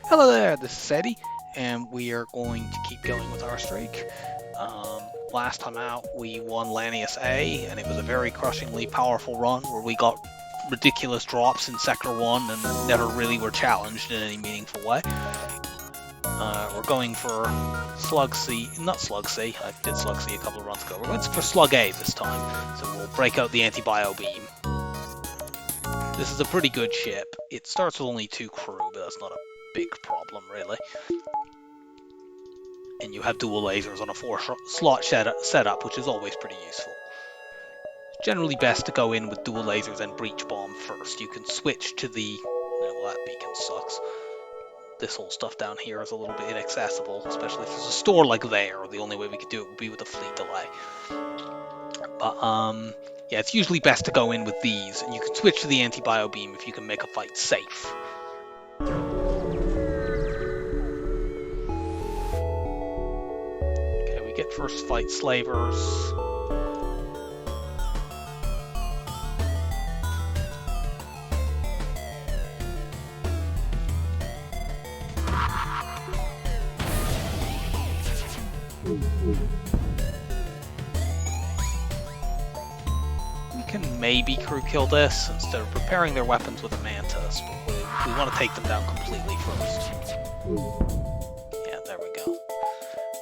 Hello there, this is Eddie, and we are going to keep going with our streak. Last time out, we won Lanius A, and it was a very crushingly powerful run where we got ridiculous drops in Sector 1 and never really were challenged in any meaningful way. We're going for Slug C, not Slug C, I did Slug C a couple of runs ago. We're going for Slug A this time, so we'll break out the anti-bio beam. This is a pretty good ship. It starts with only 2 crew, but that's not a big problem, really. And you have dual lasers on a 4-slot setup, which is always pretty useful. It's generally best to go in with dual lasers and breach bomb first. You can switch to the... well, that beacon sucks. This whole stuff down here is a little bit inaccessible, especially if there's a store like there. The only way we could do it would be with a fleet delay. But, yeah, it's usually best to go in with these, and you can switch to the anti-bio beam if you can make a fight safe. Okay, we get first fight slavers. We can maybe crew kill this instead of preparing their weapons with a mantis, but we want to take them down completely first. Yeah, there we go.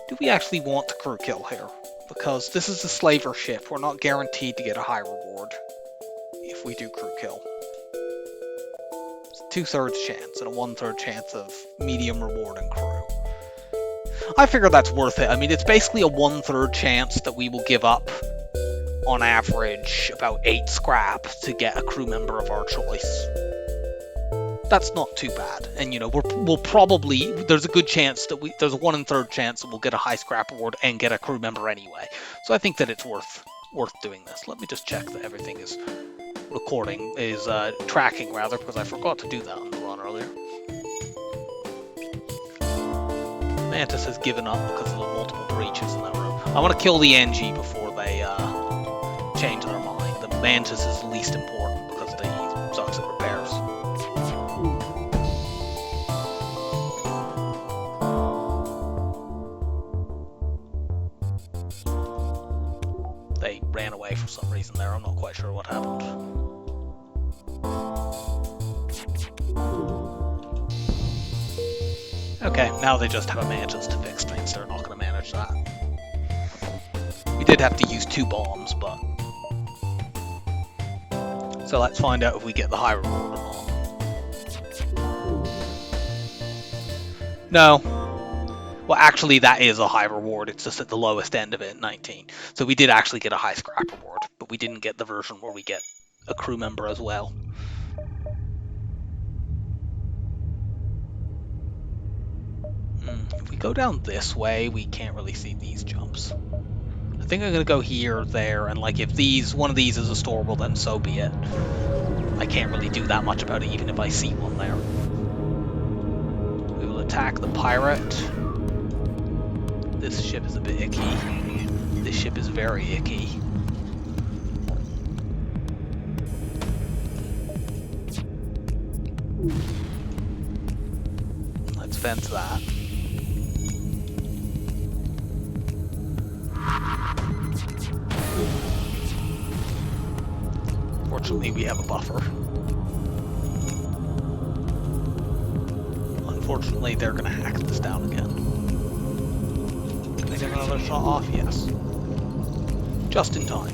Do we actually want to crew kill here? Because this is a slaver ship, we're not guaranteed to get a high reward if we do crew kill. It's a 2/3 chance and a 1/3 chance of medium reward and crew. I figure that's worth it. I mean, it's basically a 1/3 chance that we will give up, on average, about 8 scrap to get a crew member of our choice. That's not too bad. And, you know, we'll probably... There's a good chance that there's a 1 1/3 chance that we'll get a high scrap reward and get a crew member anyway. So I think that it's worth doing this. Let me just check that everything is tracking, rather, because I forgot to do that on the run earlier. Mantis has given up because of the multiple breaches in that room. I want to kill the NG before they change their mind. The Mantis is the least important because they sucks at repairs. They ran away for some reason there. I'm not quite sure what happened. Okay, now they just have a Mantis to fix things. They're not going to manage that. We did have to use 2 bombs, but... So let's find out if we get the high reward or not. No. Well, actually, that is a high reward. It's just at the lowest end of it, 19. So we did actually get a high scrap reward, but we didn't get the version where we get a crew member as well. If we go down this way, we can't really see these jumps. I think I'm going to go here, there, and like if one of these is a store, well then so be it. I can't really do that much about it even if I see one there. We will attack the pirate. This ship is a bit icky. This ship is very icky. Let's fence that. Fortunately, we have a buffer. Unfortunately, they're going to hack this down again. Can I get another shot off? Yes. Just in time.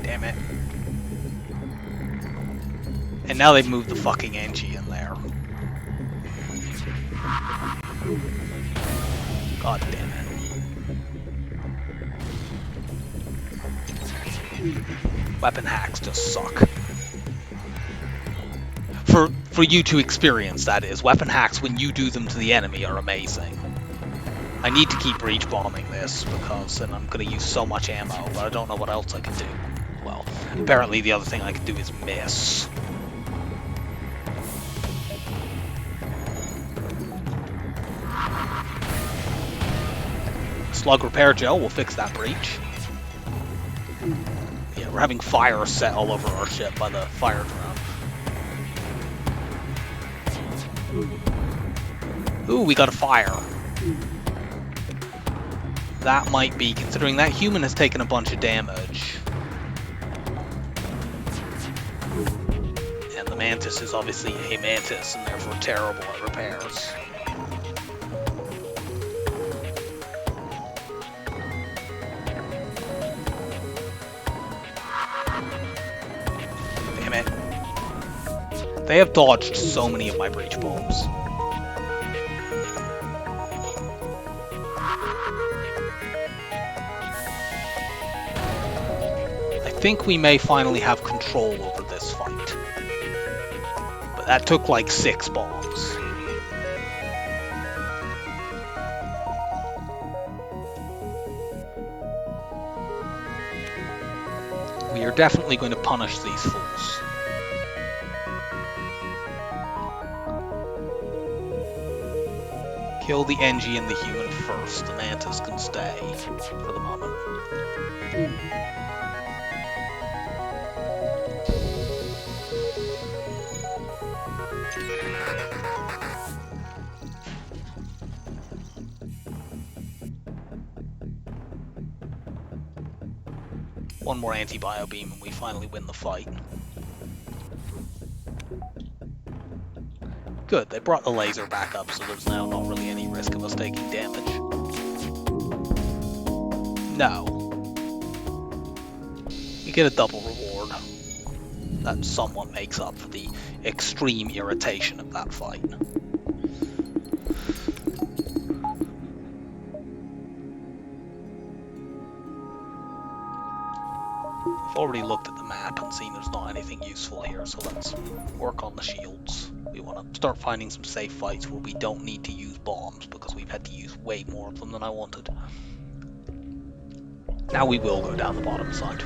Damn it. And now they've moved the fucking NG in there. God damn it. Weapon hacks just suck. For you to experience, that is. Weapon hacks, when you do them to the enemy, are amazing. I need to keep breach bombing this, because then I'm going to use so much ammo, but I don't know what else I can do. Well, apparently the other thing I can do is miss. Slug repair gel will fix that breach. Yeah, We're having fire set all over our ship by the fire drone. Ooh, we got a fire. That might be, considering that human has taken a bunch of damage. And the Mantis is obviously a Mantis, and therefore terrible at repairs. Damn it. They have dodged so many of my breach bombs. I think we may finally have control over this fight. But that took like 6 bombs. We are definitely going to punish these fools. Kill the NG and the human first. The Mantis can stay for the moment. One more anti-bio beam and we finally win the fight. Good, they brought the laser back up, so there's now not really any risk of us taking damage. No. We get a double reward. That somewhat makes up for the extreme irritation of that fight. I've already looked at the map and seen there's not anything useful here, so let's work on the shields. We want to start finding some safe fights where we don't need to use bombs, because we've had to use way more of them than I wanted. Now we will go down the bottom side.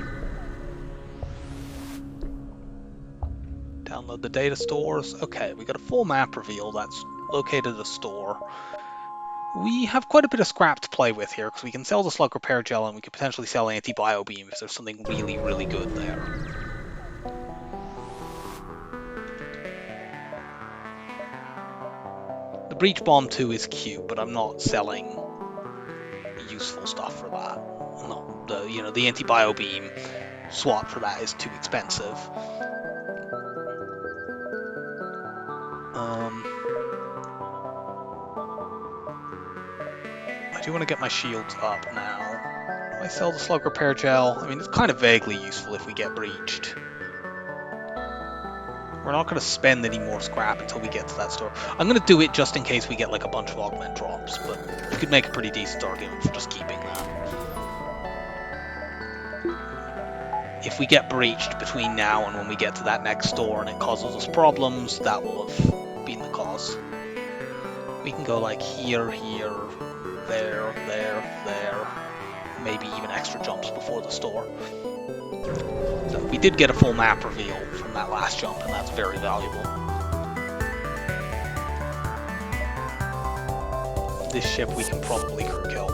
Download the data stores. Okay, we got a full map reveal that's located at a store. We have quite a bit of scrap to play with here, because we can sell the slug repair gel and we could potentially sell anti-bio beam if there's something really, really good there. The breach bomb 2 is cute, but I'm not selling useful stuff for that. No, the anti-bio beam swap for that is too expensive. I do want to get my shields up now. Do I sell the slug repair gel? I mean, it's kind of vaguely useful if we get breached. We're not going to spend any more scrap until we get to that store. I'm going to do it just in case we get like a bunch of augment drops, but you could make a pretty decent argument for just keeping that. If we get breached between now and when we get to that next store and it causes us problems, that will have been the cause. We can go like here, here, there, there, there, maybe even extra jumps before the store. So we did get a full map reveal from that last jump, and that's very valuable. This ship we can probably crew kill,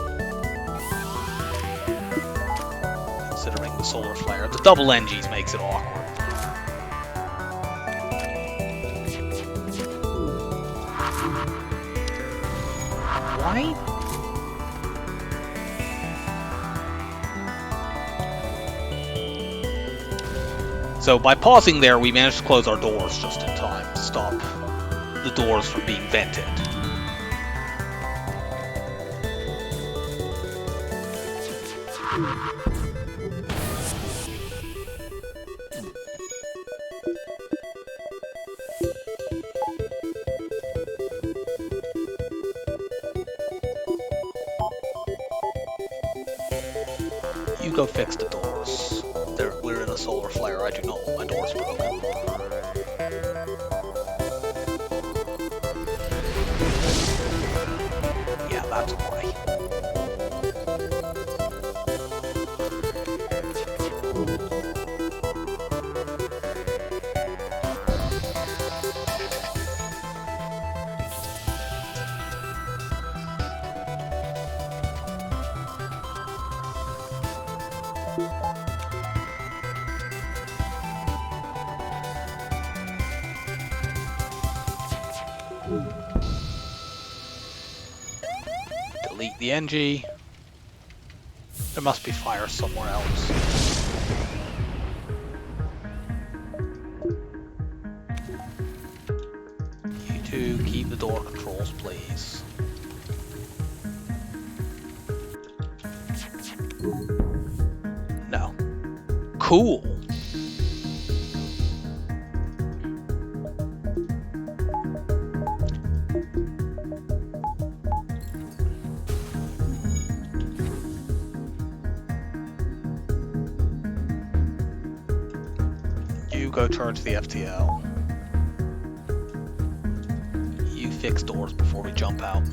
considering the solar flare. The double NGs makes it awkward. Why? So by pausing there, we managed to close our doors just in time to stop the doors from being vented. You go fix the doors. We're in a solar flare. I do not want my doors broken. Yeah, that's why. delete the NG. There must be fire somewhere else. You two keep the door controls, please. No. Cool. You go charge the FTL. You fix doors before we jump out.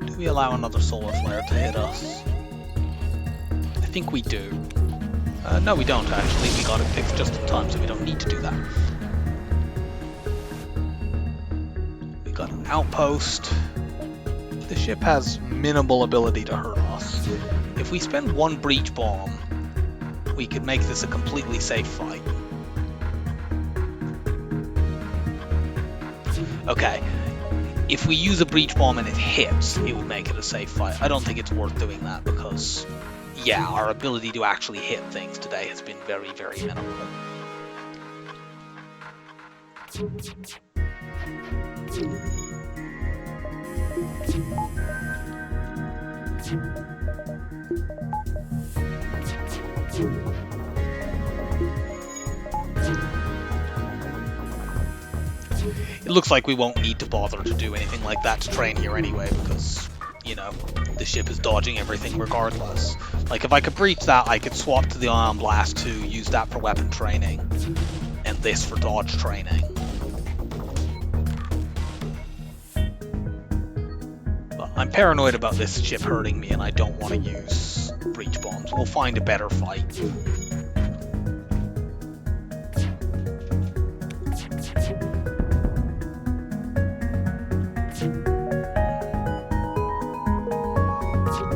Do we allow another solar flare to hit us? I think we do. No, we don't actually. We got it fixed just in time, so we don't need to do that. We got an outpost. The ship has minimal ability to hurt us. If we spend one breach bomb, we could make this a completely safe fight. Okay, if we use a breach bomb and it hits, it would make it a safe fight. I don't think it's worth doing that because, yeah, our ability to actually hit things today has been very, very minimal. It looks like we won't need to bother to do anything like that to train here anyway, because, you know, the ship is dodging everything regardless. Like, if I could breach that, I could swap to the Ion Blast to use that for weapon training, and this for dodge training. But I'm paranoid about this ship hurting me, and I don't want to use breach bombs. We'll find a better fight.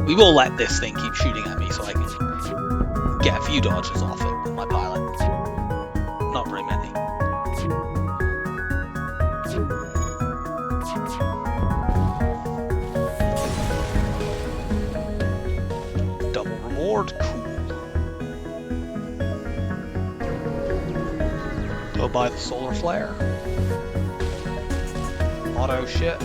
We will let this thing keep shooting at me so I can get a few dodges off it with my pilot. Not very many. Double reward, cool. Go buy the solar flare. Auto shit.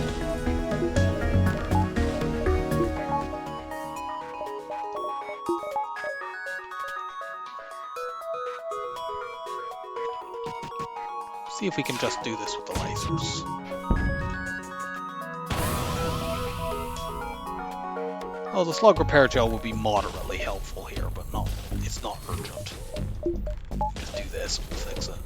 See if we can just do this with the lasers. Oh, the slug repair gel will be moderately helpful here, but it's not urgent. Just do this and we'll fix it.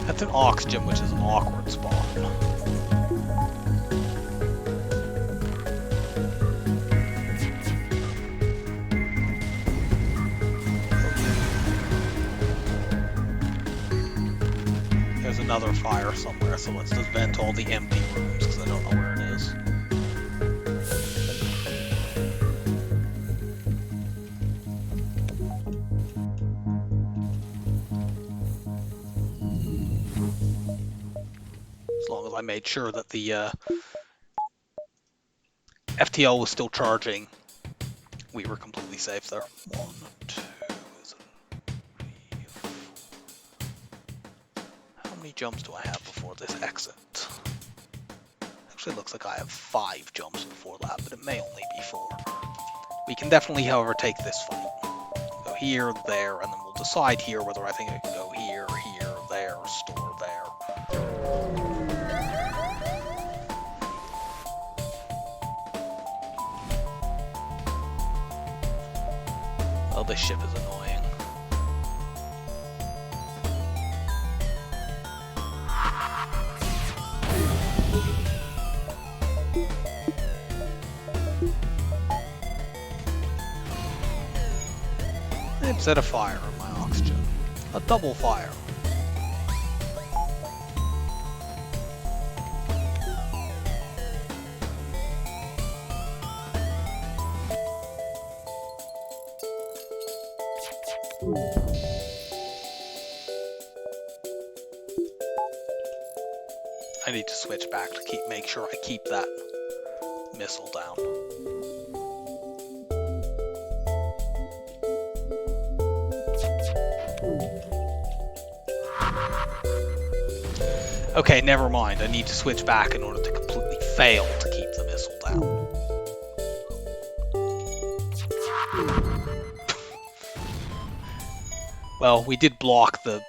That's an oxygen, which is an awkward spot. There's another fire somewhere, so let's just vent all the empty rooms, because I don't know where it is. As long as I made sure that the FTL was still charging, we were completely safe there. 1, 2, is it 3, 4. How many jumps do I have before this exit? Actually, it looks like I have 5 jumps before that, but it may only be 4. We can definitely, however, take this fight. Go here, there, and then we'll decide here whether I think I can go here, here, there, store there. Oh, this ship is annoying. It set a fire on my oxygen. A double fire. I need to switch back to make sure I keep that missile down. Okay, never mind. I need to switch back in order to completely fail to keep the missile down. Well, we did block the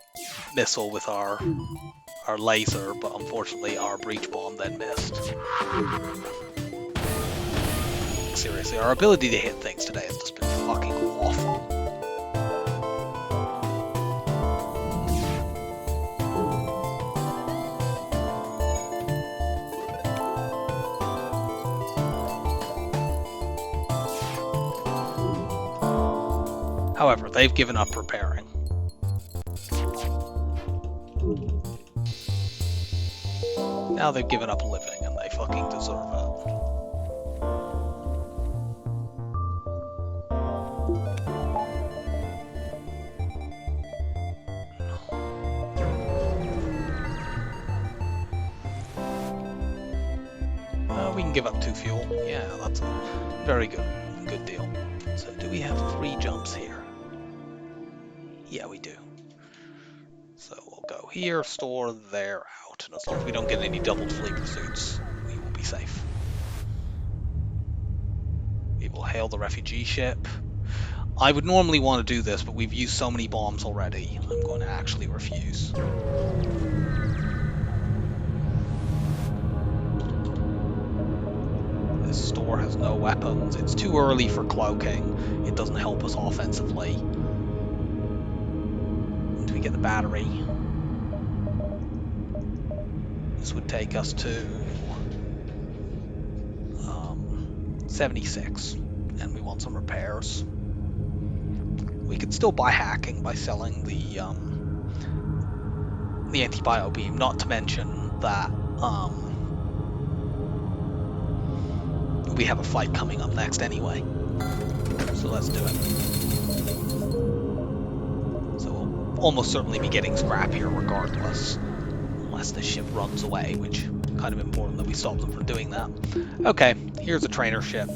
missile with our laser, but unfortunately our breach bomb then missed. Seriously, our ability to hit things today has just been fucking awful. However, they've given up repairing. Now they've given up living, and they fucking deserve it. We can give up 2 fuel. Yeah, that's a very good deal. So do we have 3 jumps here? Yeah, we do. So we'll go here, store, there, out. And as long as we don't get any doubled fleet pursuits, we will be safe. We will hail the refugee ship. I would normally want to do this, but we've used so many bombs already. I'm going to actually refuse. This store has no weapons. It's too early for cloaking. It doesn't help us offensively. Do we get the battery? This would take us to 76, and we want some repairs. We could still buy hacking by selling the anti-bio beam, not to mention that we have a fight coming up next anyway. So let's do it. So we'll almost certainly be getting scrap here regardless, unless the ship runs away, which is kind of important that we stop them from doing that. Okay, here's a trainer ship.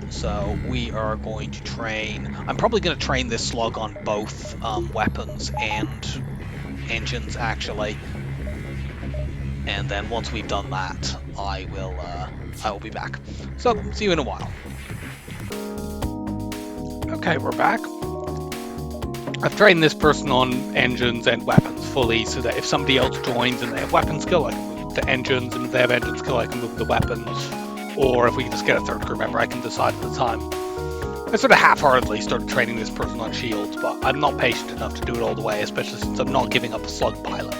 So we are going to train. I'm probably going to train this slug on both weapons and engines, actually. And then once we've done that, I will be back. So see you in a while. Okay, we're back. I've trained this person on engines and weapons fully, so that if somebody else joins and they have weapon skill, I can move the engines, and if they have engine skill, I can move the weapons. Or if we can just get a third crew member, I can decide at the time. I sort of half-heartedly started training this person on shields, but I'm not patient enough to do it all the way, especially since I'm not giving up a slug pilot.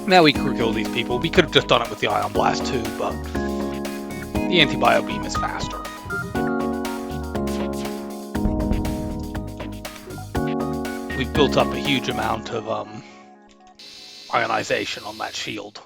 Now we crew kill these people. We could have just done it with the Ion Blast too, but the anti-bio beam is faster. We've built up a huge amount of ionization on that shield.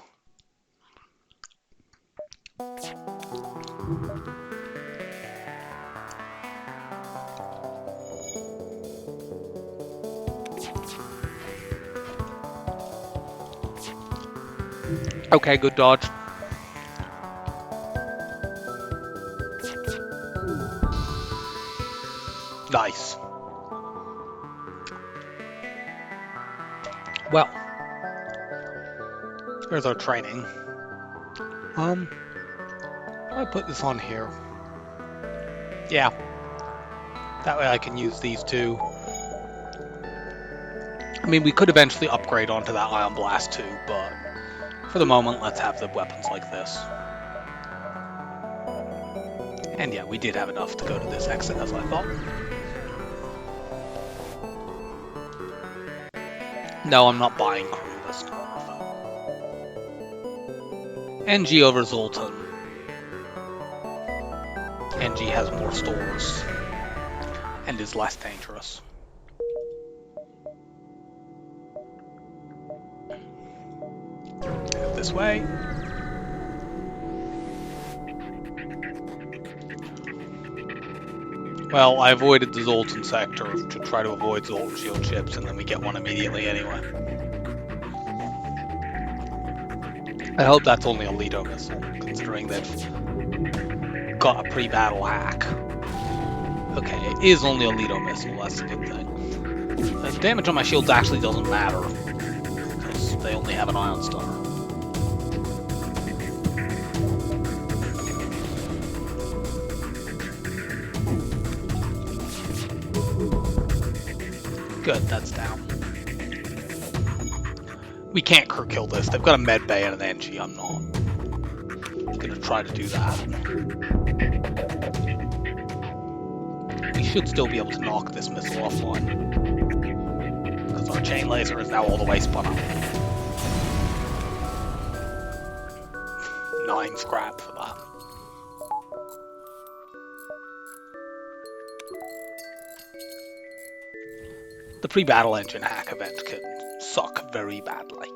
Okay, good dodge. Nice. Well, here's our training. I put this on here. Yeah. That way I can use these two. I mean, we could eventually upgrade onto that Ion Blast too, but for the moment, let's have the weapons like this. And yeah, we did have enough to go to this exit, as I thought. No, I'm not buying crew this time. NG over Zoltan. NG has more stores and is less dangerous. Head this way. Well, I avoided the Zoltan sector to try to avoid Zoltan shield ships, and then we get one immediately anyway. I hope that's only a Leto missile, considering they've got a pre-battle hack. Okay, it is only a Leto missile, that's a good thing. The damage on my shields actually doesn't matter, because they only have an Ion Star. Good, that's down. We can't crew kill this. They've got a med bay and an NG. I'm not gonna try to do that. We should still be able to knock this missile offline, because our chain laser is now all the way spun up. 9 scrap for that. The pre-battle engine hack event can suck very badly.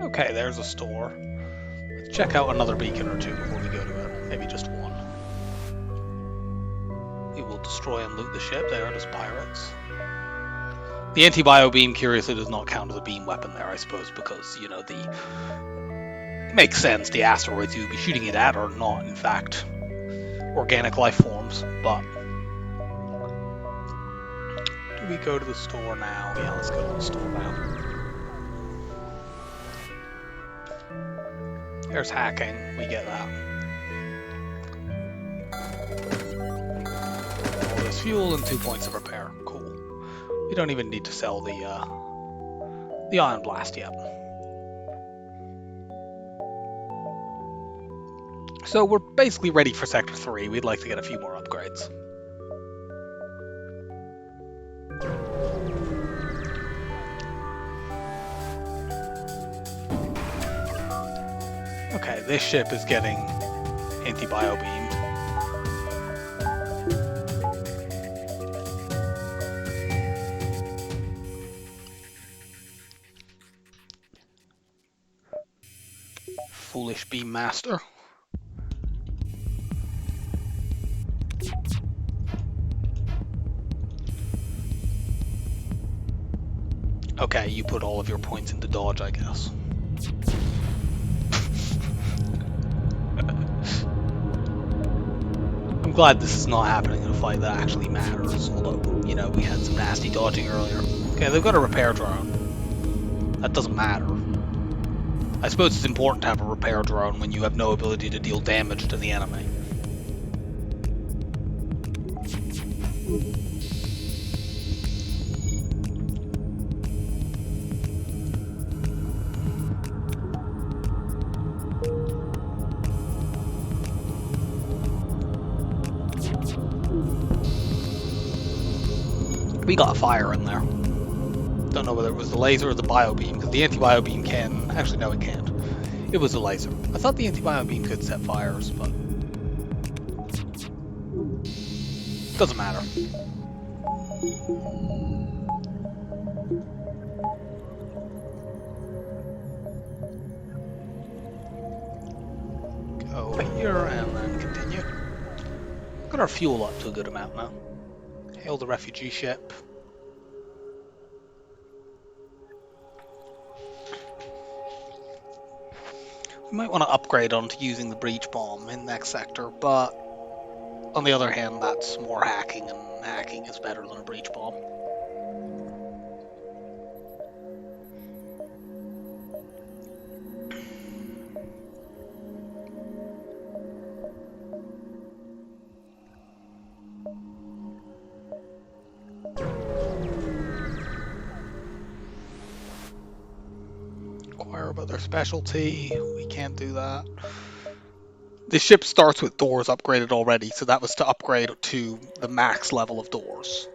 Okay, there's a store. Let's check out another beacon or two before we go to it. Maybe just one. We will destroy and loot the ship. They are just pirates. The anti-bio beam, curiously, does not count as a beam weapon there, I suppose, because, you know, it makes sense. The asteroids you would be shooting it at are not, in fact, organic life forms, but... Do we go to the store now? Yeah, let's go to the store now. There's hacking, we get that. All this fuel and 2 points of repair, cool. We don't even need to sell the Ion Blast yet. So we're basically ready for Sector 3. We'd like to get a few more upgrades. Okay, this ship is getting anti-bio beamed. Foolish beam master. Okay, you put all of your points into dodge, I guess. I'm glad this is not happening in a fight that actually matters, although, you know, we had some nasty dodging earlier. Okay, they've got a repair drone. That doesn't matter. I suppose it's important to have a repair drone when you have no ability to deal damage to the enemy. We got a fire in there. Don't know whether it was the laser or the bio beam, because the anti-bio beam can... Actually, no, it can't. It was a laser. I thought the anti-bio beam could set fires, but... Doesn't matter. Go here and then continue. Got our fuel up to a good amount now. Hail the refugee ship. We might want to upgrade onto using the breach bomb in next sector, but on the other hand, that's more hacking, and hacking is better than a breach bomb. Inquire about their specialty. We can't do that. This ship starts with doors upgraded already, so that was to upgrade to the max level of doors,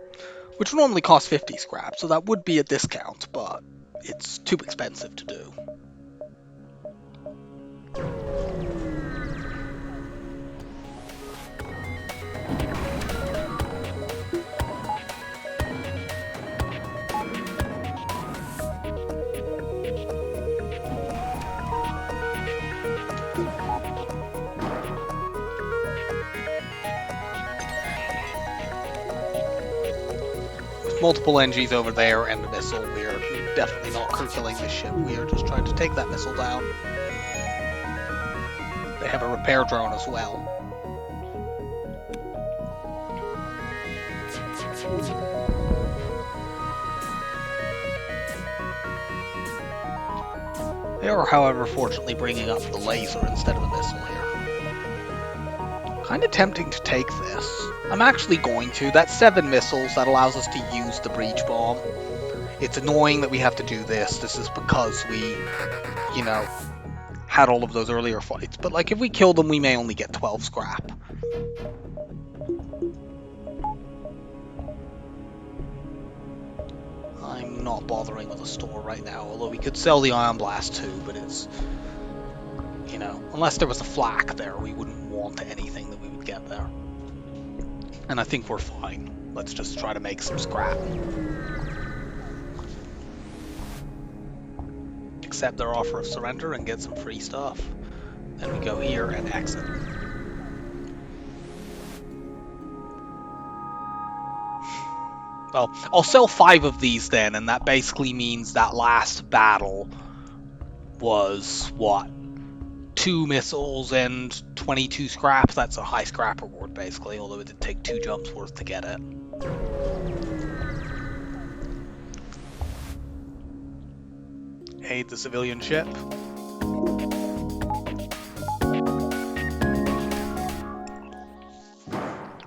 which normally costs 50 scrap, so that would be a discount, but it's too expensive to do. Multiple NGs over there and the missile. We are definitely not crew killing this ship. We are just trying to take that missile down. They have a repair drone as well. They are, however, fortunately bringing up the laser instead of the missile here. Kind of tempting to take this. I'm actually going to. That's 7 missiles. That allows us to use the breach bomb. It's annoying that we have to do this. This is because we, you know, had all of those earlier fights. But, like, if we kill them, we may only get 12 scrap. I'm not bothering with a store right now, although we could sell the Ion Blast too, but it's, you know, unless there was a flak there, we wouldn't want anything that we would get there. And I think we're fine. Let's just try to make some scrap. Accept their offer of surrender and get some free stuff. Then we go here and exit. Well, I'll sell 5 of these then, and that basically means that last battle was, what, 2 missiles and 22 scrap? That's a high scrap reward, basically, although it did take 2 jumps worth to get it. Aid the civilian ship.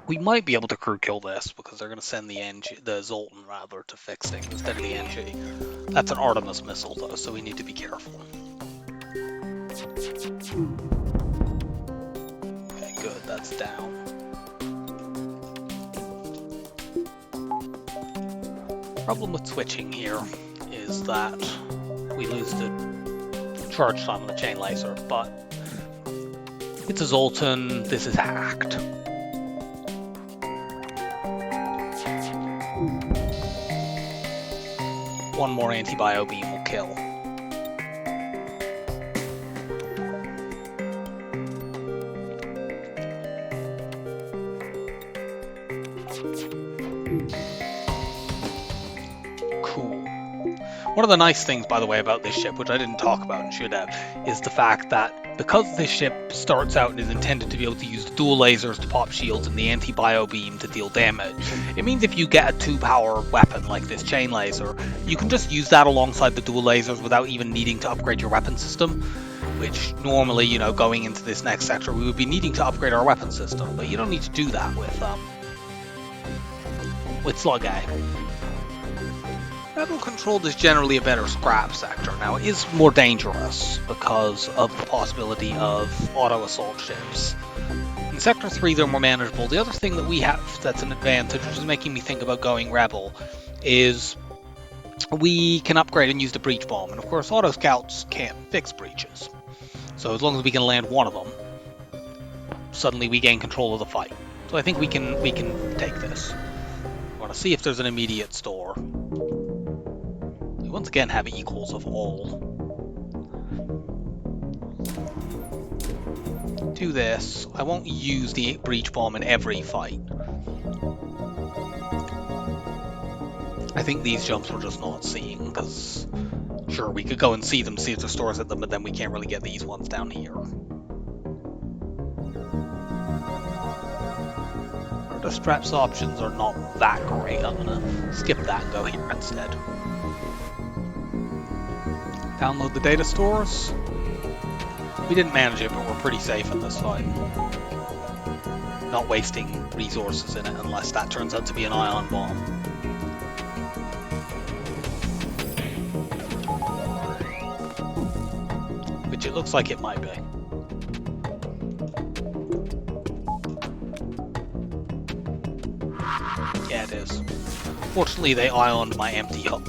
We might be able to crew kill this because they're going to send the Zoltan rather to fix things instead of the NG. That's an Artemis missile though, so we need to be careful. Okay, good, that's down. Problem with switching here is that we lose the charge time on the chain laser, but it's a Zoltan, this is hacked. One more anti-bio beam will kill. Cool. One of the nice things, by the way, about this ship, which I didn't talk about and should have, is the fact that because this ship starts out and is intended to be able to use the dual lasers to pop shields and the anti-bio beam to deal damage, it means if you get a 2-power weapon like this chain laser, you can just use that alongside the dual lasers without even needing to upgrade your weapon system, which normally, you know, going into this next sector, we would be needing to upgrade our weapon system, but you don't need to do that with Slug A. Rebel controlled is generally a better scrap sector. Now, it is more dangerous because of the possibility of auto-assault ships. In Sector 3, they're more manageable. The other thing that we have that's an advantage, which is making me think about going Rebel, is we can upgrade and use the breach bomb. And of course, auto-scouts can't fix breaches. So as long as we can land one of them, suddenly we gain control of the fight. So I think we can take this. I want to see if there's an immediate store. Once again have equals of all. Do this. I won't use the breach bomb in every fight. I think these jumps we're just not seeing, because sure, we could go and see them, see if there's stores at them, but then we can't really get these ones down here. Our distress options are not that great. I'm gonna skip that and go here instead. Download the data stores. We didn't manage it, but we're pretty safe in this fight. Not wasting resources in it unless that turns out to be an ion bomb. Which it looks like it might be. Yeah, it is. Fortunately, they ioned my empty hull.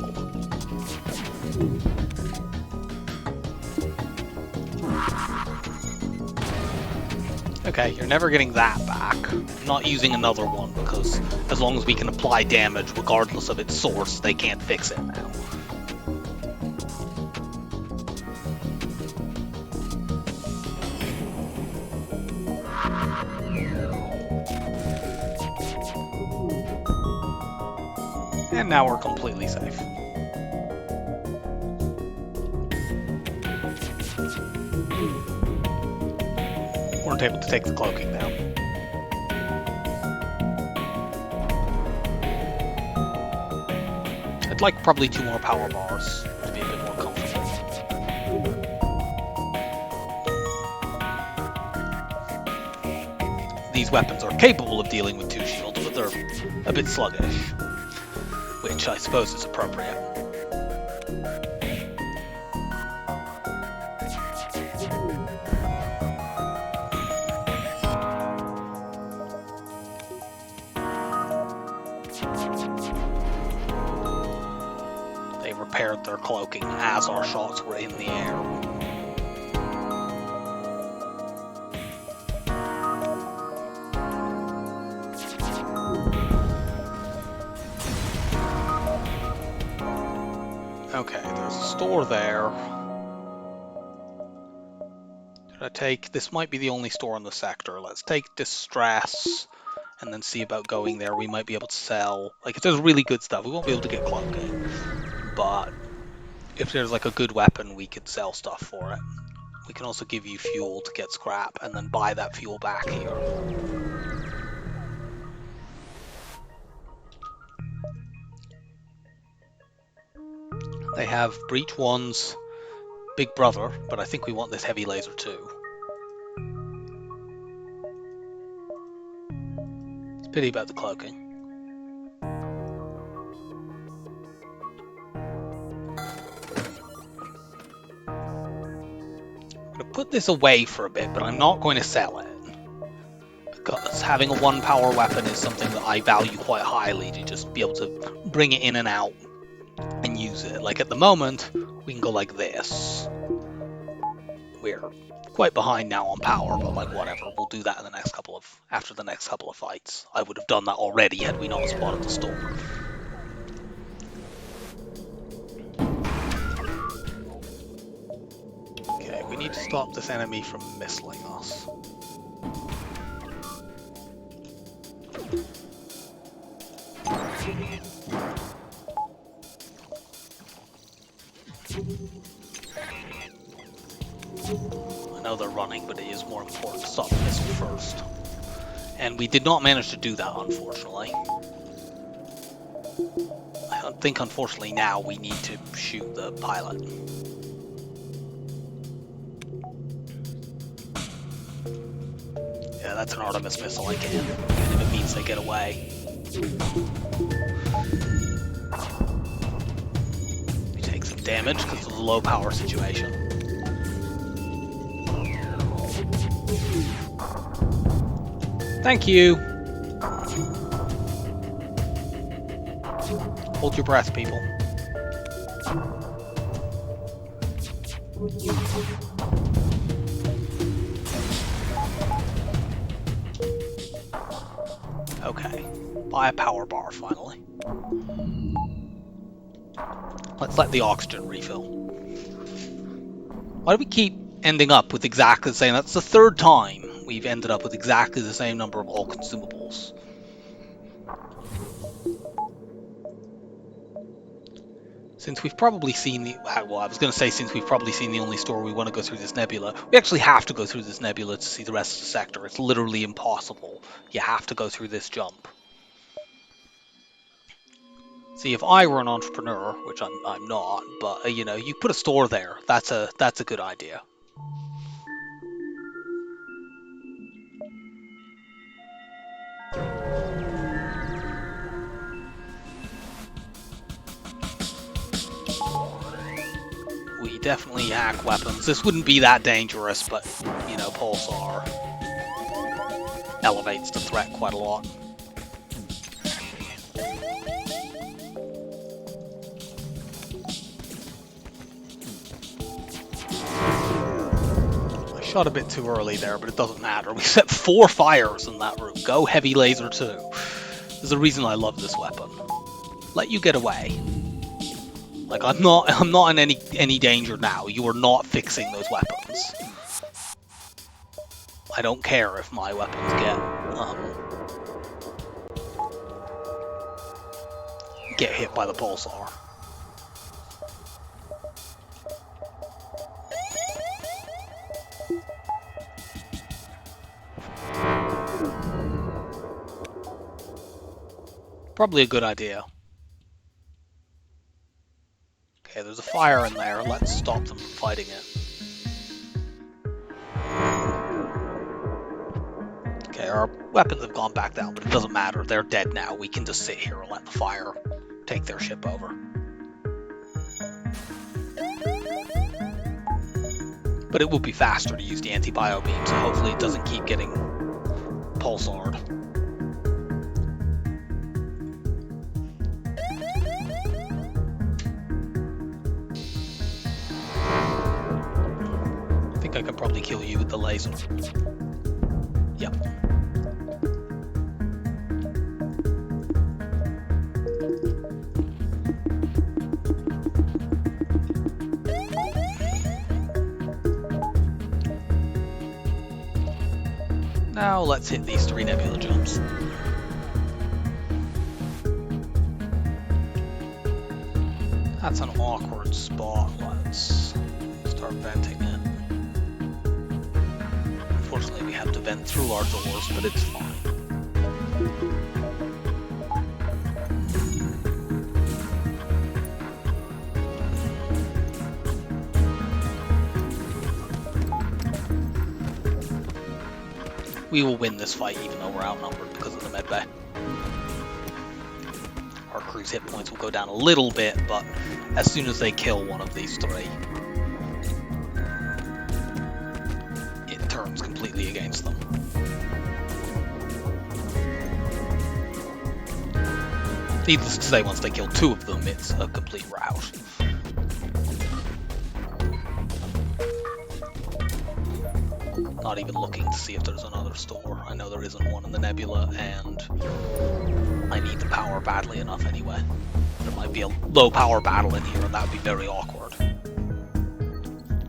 Okay, you're never getting that back. I'm not using another one because as long as we can apply damage regardless of its source, they can't fix it now. And now we're completely safe. Weren't able to take the cloaking down. I'd like probably 2 more power bars to be a bit more comfortable. These weapons are capable of dealing with 2 shields, but they're a bit sluggish, which I suppose is appropriate. They repaired their cloaking as our shots were in the air. Okay, there's a store there. Should I take... This might be the only store in the sector. Let's take Distress and then see about going there. We might be able to sell... Like, if there's really good stuff, we won't be able to get cloaking. But if there's like a good weapon, we could sell stuff for it. We can also give you fuel to get scrap and then buy that fuel back here. They have Breach 1's Big Brother, but I think we want this heavy laser too. It's a pity about the cloaking. I'm going to put this away for a bit, but I'm not going to sell it. Because having a 1 power weapon is something that I value quite highly, to just be able to bring it in and out and use it. Like at the moment, we can go like this. We're quite behind now on power, but like whatever, we'll do that in the next after the next couple of fights. I would have done that already had we not spotted the storm. Okay, we need to stop this enemy from missiling us. I know they're running, but it is more important to stop the missile first. And we did not manage to do that, unfortunately. I think, unfortunately, now we need to shoot the pilot. Yeah, that's an Artemis missile again, even if it means they get away. We take some damage because of the low power situation. Thank you! Hold your breath, people. Okay, buy a power bar finally. Let's let the oxygen refill. Why do we keep ending up with exactly the same? That's the 3rd time we've ended up with exactly the same number of all consumables. Since we've probably seen the... Well, I was going to say since we've probably seen the only store we want to go through this nebula. We actually have to go through this nebula to see the rest of the sector. It's literally impossible. You have to go through this jump. See, if I were an entrepreneur, which I'm not, but you know, you put a store there. That's a good idea. We definitely hack weapons. This wouldn't be that dangerous, but you know, Pulsar elevates the threat quite a lot. Shot a bit too early there, but it doesn't matter. We set 4 fires in that room. Go heavy laser too. There's a reason I love this weapon. Let you get away. Like I'm not in any danger now. You are not fixing those weapons. I don't care if my weapons get hit by the pulsar. Probably a good idea. Okay, there's a fire in there. Let's stop them from fighting it. Okay, our weapons have gone back down, but it doesn't matter. They're dead now. We can just sit here and let the fire take their ship over. But it will be faster to use the anti-bio beam, so hopefully it doesn't keep getting pulsared. I think I can probably kill you with the laser. Yep. Now let's hit these 3 nebula jumps. That's an awkward spot. Let's start venting it. Unfortunately, we have to vent through our doors, but it's fine. We will win this fight even though we're outnumbered because of the medbay. Our crew's hit points will go down a little bit, but as soon as they kill one of these 3, it turns completely against them. Needless to say, once they kill 2 of them, it's a complete rout. Not even looking to see if there's another store. I know there isn't one in the nebula, and I need the power badly enough anyway. There might be a low power battle in here, and that would be very awkward.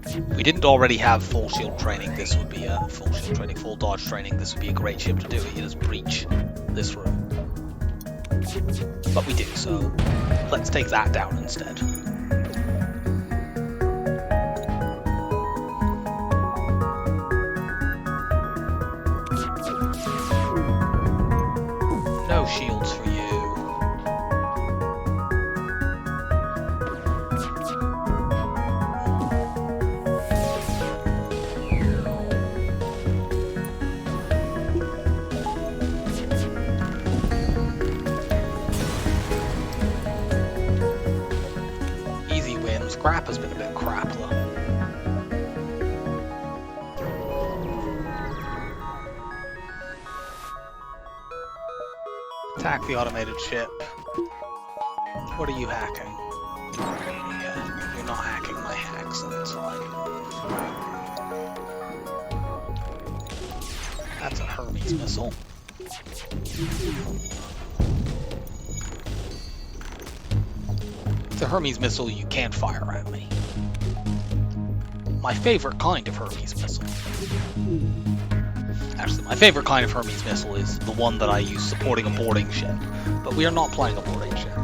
If we didn't already have full shield training, this would be a full shield training, full dodge training. This would be a great ship to do it. You just breach this room. But we do, so let's take that down instead. Shields for you. Easy win. Scrap has been a bit crap though. Attack the automated ship. What are you hacking? Yeah, you're not hacking my hacks, so that's fine. That's a Hermes missile. It's a Hermes missile you can't fire at me. My favorite kind of Hermes missile. Actually, my favorite kind of Hermes missile is the one that I use supporting a boarding ship, but we are not playing a boarding ship.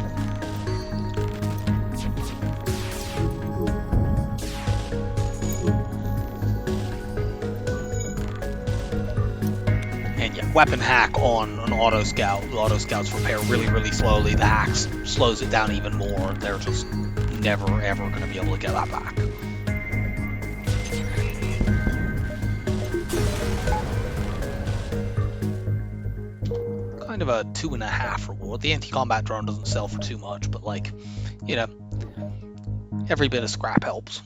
And yeah, weapon hack on an auto scout. The auto scouts repair really, really slowly. The hack slows it down even more. They're just never, ever going to be able to get that back. Kind of a 2.5 reward. The anti-combat drone doesn't sell for too much, but like, you know, every bit of scrap helps.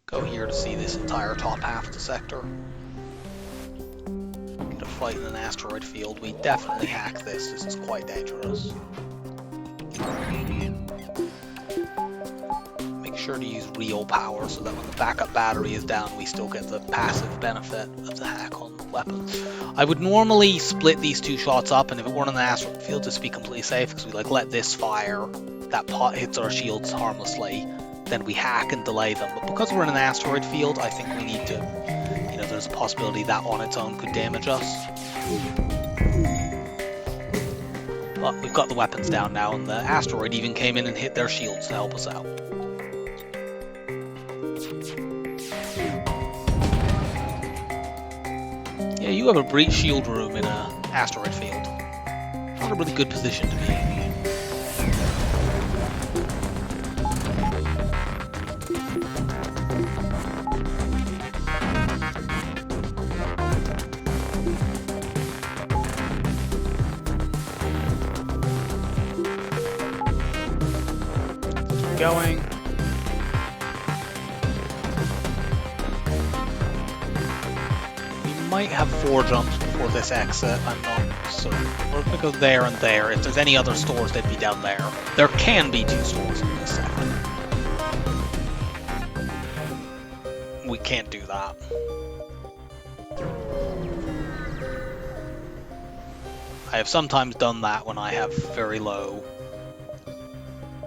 Go here to see this entire top half of the sector. Get a fight in an asteroid field. We definitely hack this. This is quite dangerous. Make sure to use real power so that when the backup battery is down, we still get the passive benefit of the hack on the weapon. I would normally split these two shots up, and if it weren't in the asteroid field, just be completely safe, because we let this fire, that pot hits our shields harmlessly, then we hack and delay them. But because we're in an asteroid field, I think we need to, there's a possibility that on its own could damage us. But we've got the weapons down now, and the asteroid even came in and hit their shields to help us out. Yeah, you have a breach shield room in an asteroid field. Not a really good position to be in. Going. We might have 4 jumps before this exit, I'm not certain. We're gonna go there and there. If there's any other stores, they'd be down there. There can be 2 stores in this sector. We can't do that. I have sometimes done that when I have very low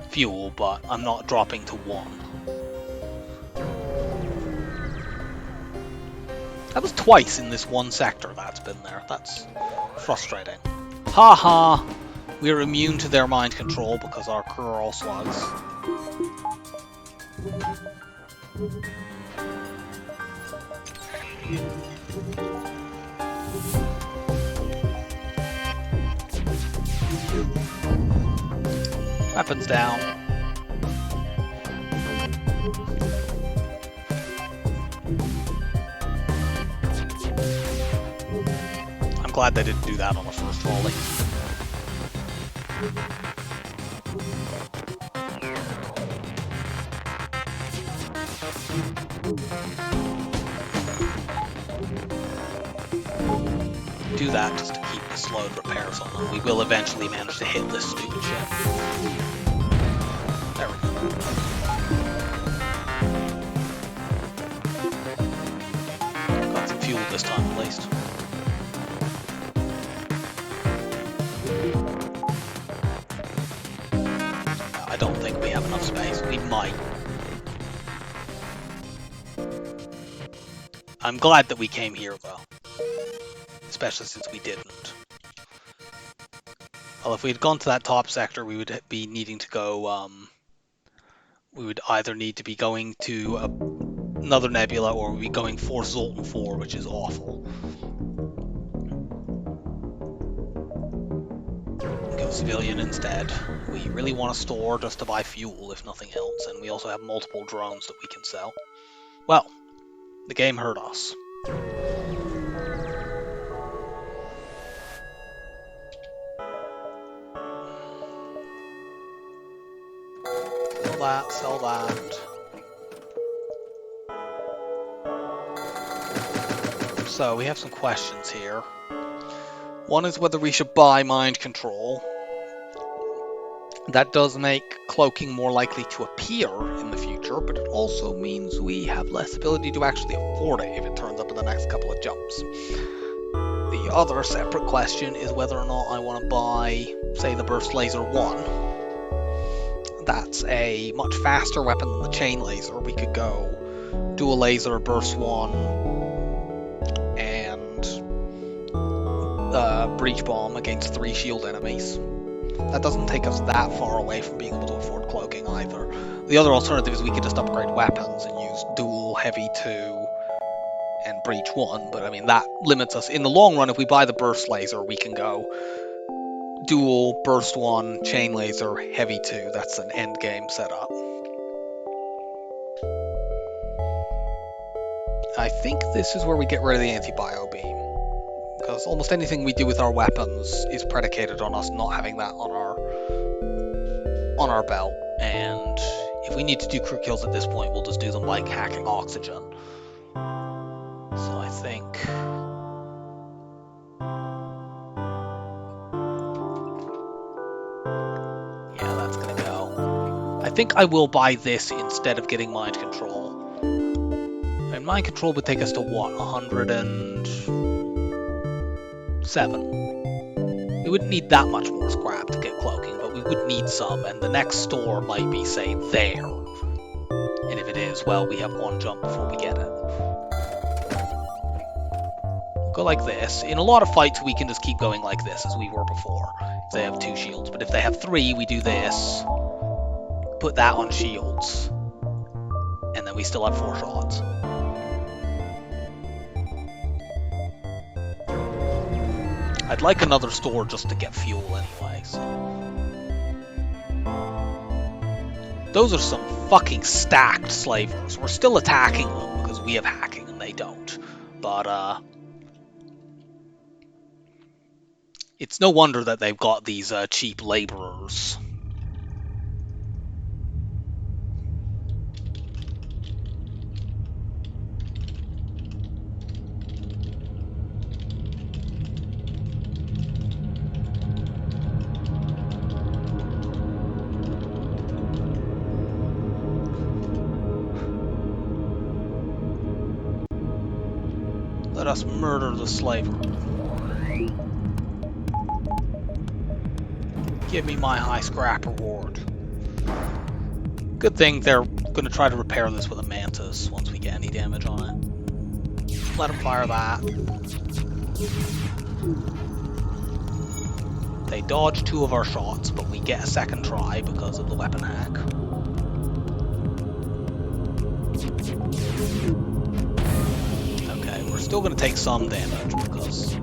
fuel, but I'm not dropping to 1. That was twice in this one sector that's been there. That's frustrating. Haha! We're immune to their mind control because our crew are all slugs. Weapons down. I'm glad they didn't do that on the first volley. Do that just to keep the slowed repairs on them. We will eventually manage to hit this stupid ship. There we go. Got some fuel this time at least. I don't think we have enough space. We might. I'm glad that we came here though. Especially since we didn't. Well, if we had gone to that top sector, we would be needing to go, we would either need to be going to another nebula, or we'd be going for Zoltan 4, which is awful. Go civilian instead. We really want to store just to buy fuel, if nothing else, and we also have multiple drones that we can sell. Well, the game hurt us. Sell that. So we have some questions here. One is whether we should buy mind control. That does make cloaking more likely to appear in the future, but it also means we have less ability to actually afford it if it turns up in the next couple of jumps. The other separate question is whether or not I want to buy, say, the Burst Laser 1. That's a much faster weapon than the chain laser. We could go dual laser, burst 1, and breach bomb against 3 shield enemies. That doesn't take us that far away from being able to afford cloaking either. The other alternative is we could just upgrade weapons and use dual heavy 2 and breach 1, but I mean that limits us. In the long run, if we buy the burst laser, we can go dual, burst 1, chain laser, heavy 2. That's an end game setup. I think this is where we get rid of the anti-bio beam, because almost anything we do with our weapons is predicated on us not having that on our belt, and if we need to do crew kills at this point, we'll just do them like hacking oxygen. So I think think I will buy this instead of getting Mind Control. And Mind Control would take us to what? 107. We wouldn't need that much more scrap to get cloaking, but we would need some, and the next store might be, say, there. And if it is, well, we have one jump before we get it. Go like this. In a lot of fights, we can just keep going like this, as we were before, if they have 2 shields. But if they have 3, we do this, put that on shields, and then we still have 4 shots. I'd like another store just to get fuel anyway, so... Those are some fucking stacked slavers. We're still attacking them because we have hacking and they don't. But, it's no wonder that they've got these cheap laborers. Let us murder the slaver. Give me my high scrap reward. Good thing they're going to try to repair this with a mantis once we get any damage on it. Let them fire that. They dodge 2 of our shots, but we get a second try because of the weapon hack. We're still going to take some damage because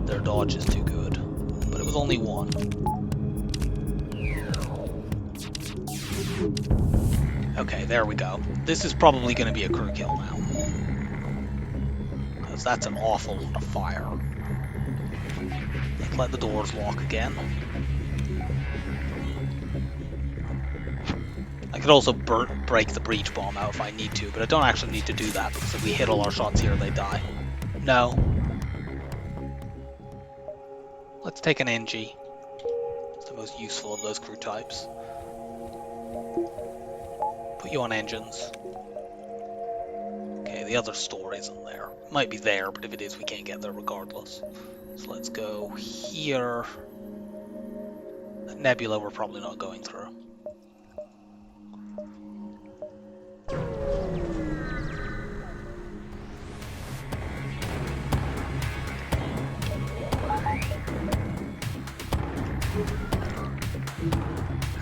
their dodge is too good, but it was only 1. Okay, there we go. This is probably going to be a crew kill now, because that's an awful lot of fire. Let's let the doors lock again. I could also break the breach bomb out if I need to, but I don't actually need to do that because if we hit all our shots here, they die. No. Let's take an NG. It's the most useful of those crew types. Put you on engines. Okay, the other store isn't there. It might be there, but if it is, we can't get there regardless. So let's go here. Nebula we're probably not going through.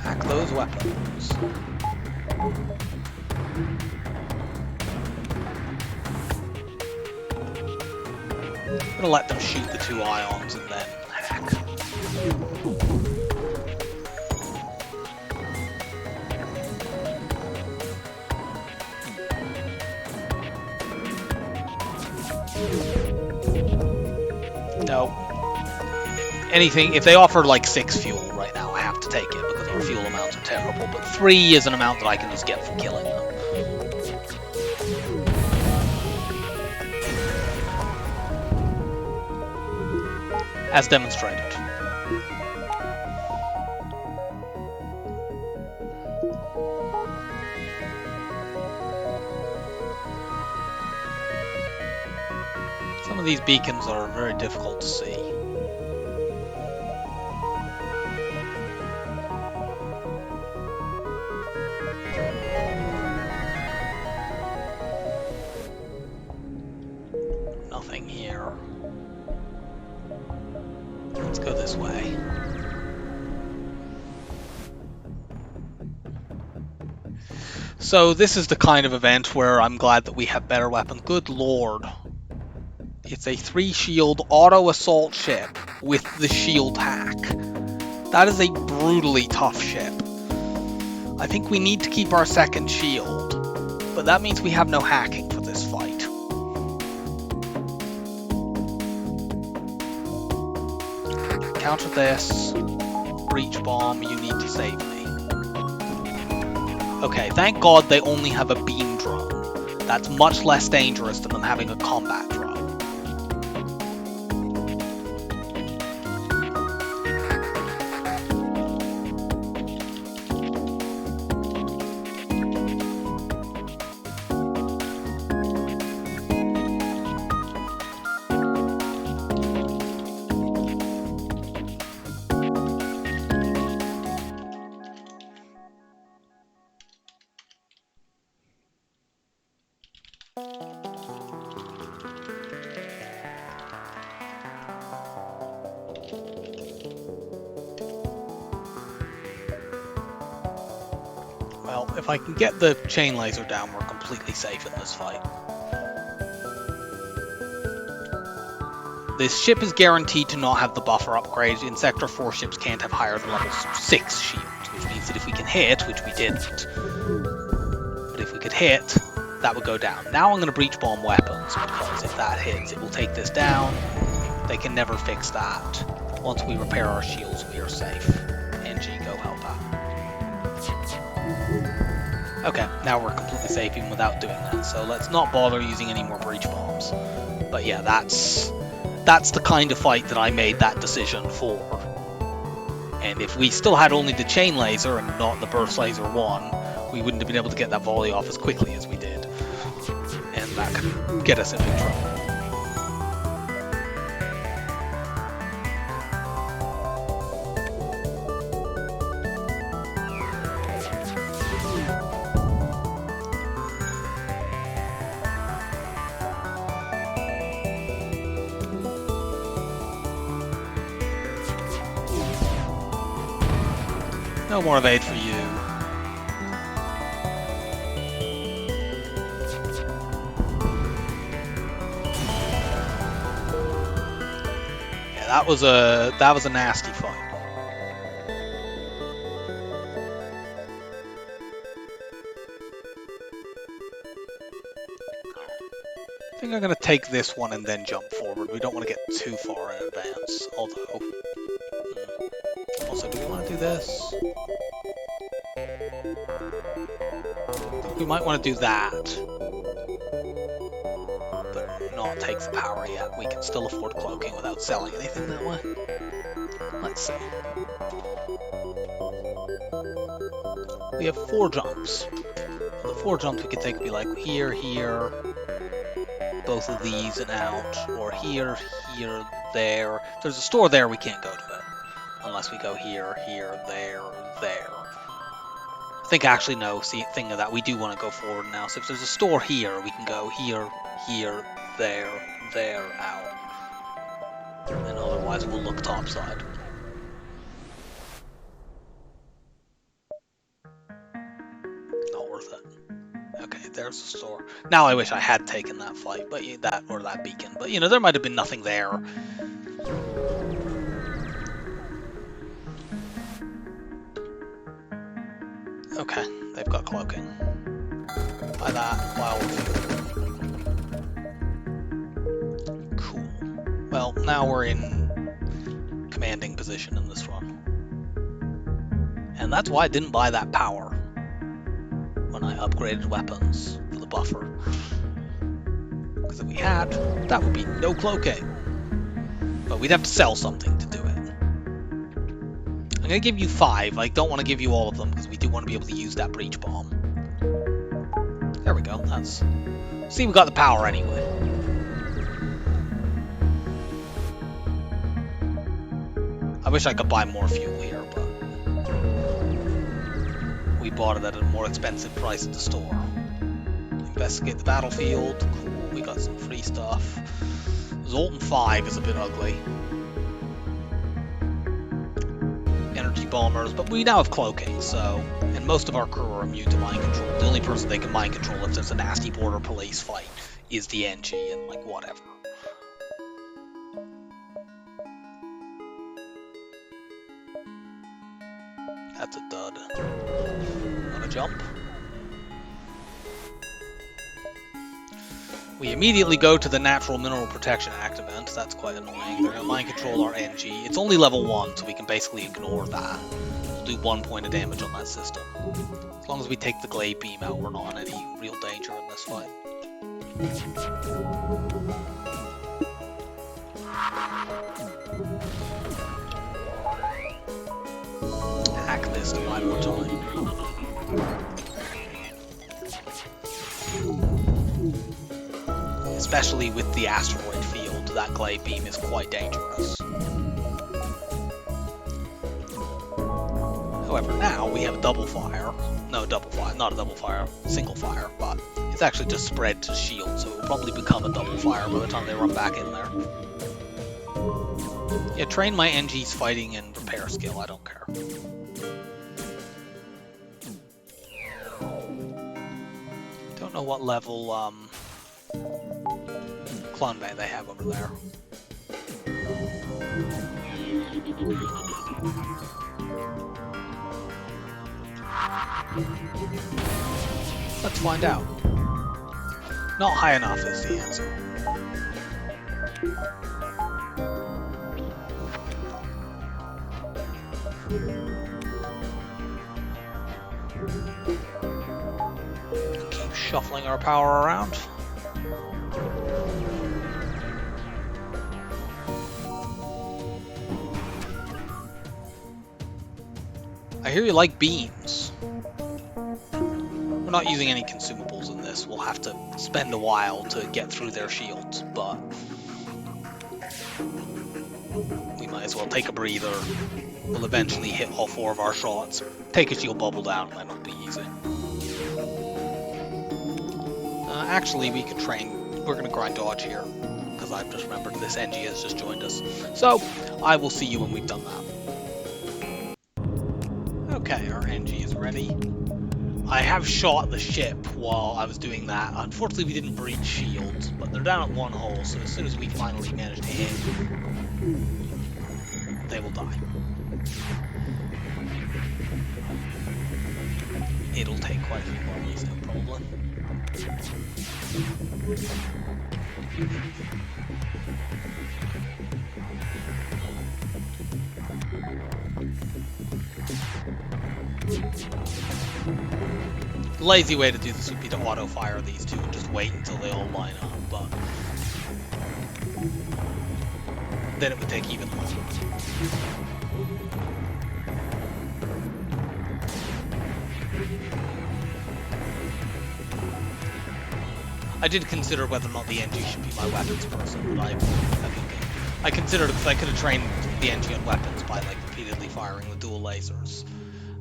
Hack those weapons. I'm gonna let them shoot the 2 ions and then hack. No. Anything, if they offer like 6 fuel right now, I have to take it because our fuel amounts are terrible, but 3 is an amount that I can just get from killing them. As demonstrated. Some of these beacons are very difficult to see. Nothing here. Let's go this way. So this is the kind of event where I'm glad that we have better weapons. Good lord. It's a 3-shield auto assault ship with the shield hack. That is a brutally tough ship. I think we need to keep our 2nd shield, but that means we have no hacking for this fight. Counter this. Breach bomb, you need to save me. Okay, thank God they only have a beam drone. That's much less dangerous than them having a combat drone. if I can get the chain laser down, we're completely safe in this fight. This ship is guaranteed to not have the buffer upgrade. In Sector 4, ships can't have higher than level 6 shields, which means that if we can hit, which we didn't, but if we could hit, that would go down. Now I'm going to breach bomb weapons, because if that hits, it will take this down. They can never fix that. Once we repair our shields, we are safe. NG, go help out. Okay, now we're completely safe even without doing that, so let's not bother using any more breach bombs. But yeah, that's the kind of fight that I made that decision for. And if we still had only the chain laser and not the burst laser 1, we wouldn't have been able to get that volley off as quickly as we did. And that could get us in big trouble. No more evade for you. Yeah, that was a nasty fight. I think I'm going to take this one and then jump forward. We don't want to get too far in advance, although... Also, do we want to do this? I think we might want to do that. But not take the power yet. We can still afford cloaking without selling anything that way. Let's see. We have 4 jumps. The 4 jumps we could take would be like here, here, both of these and out, or here, here, there. If there's a store there, we can't go to it. Unless we go here, here, there, there. I think actually no, see, thing of that, we do want to go forward now. So if there's a store here, we can go here, here, there, there, out. And otherwise we'll look topside. Not worth it. Okay, there's the store. Now I wish I had taken that fight, but that beacon. But you know, there might have been nothing there. Okay, they've got cloaking. Buy that, buy all of you. Cool. Well, now we're in commanding position in this run. And that's why I didn't buy that power when I upgraded weapons for the buffer. Because if we had, that would be no cloaking. But we'd have to sell something to do it. I'm going to give you 5. I don't want to give you all of them because we do want to be able to use that breach bomb. There we go. That's... See, we got the power anyway. I wish I could buy more fuel here, but we bought it at a more expensive price at the store. Investigate the battlefield. Cool. We got some free stuff. Zoltan 5 is a bit ugly. Energy bombers, but we now have cloaking, so, and most of our crew are immune to mind control. The only person they can mind control if there's a nasty border police fight is the NG, and like whatever. That's a dud. Want to jump? We immediately go to the Natural Mineral Protection Act event. That's quite annoying. They're going to mind control our NG. It's only level 1, so we can basically ignore that. We'll do 1 point of damage on that system. As long as we take the Glade Beam out, we're not in any real danger in this fight. Hack this to buy more time. Especially with the asteroid field, that Glade Beam is quite dangerous. However, now we have a double fire. No, double fire, not a double fire, single fire, but it's actually just spread to shield, so it will probably become a double fire by the time they run back in there. Yeah, train my NG's fighting and repair skill, I don't care. Don't know what level clone bay they have over there. Let's find out. Not high enough is the answer. Keep shuffling our power around. I hear you like beams. We're not using any consumables in this. We'll have to spend a while to get through their shields, but we might as well take a breather. We'll eventually hit all 4 of our shots, take a shield bubble down, and then it'll be easy. Actually, we could train. We're going to grind dodge here, because I've just remembered this NG has just joined us. So, I will see you when we've done that. Okay, our NG is ready. I have shot the ship while I was doing that. Unfortunately, we didn't breach shields, but they're down at 1 hole, so as soon as we finally manage to hit, they will die. It'll take quite a few volleys, no problem. The lazy way to do this would be to auto-fire these two and just wait until they all line up, but then it would take even longer. I did consider whether or not the NG should be my weapons person, but I considered if I could have trained the NG on weapons by like repeatedly firing the dual lasers.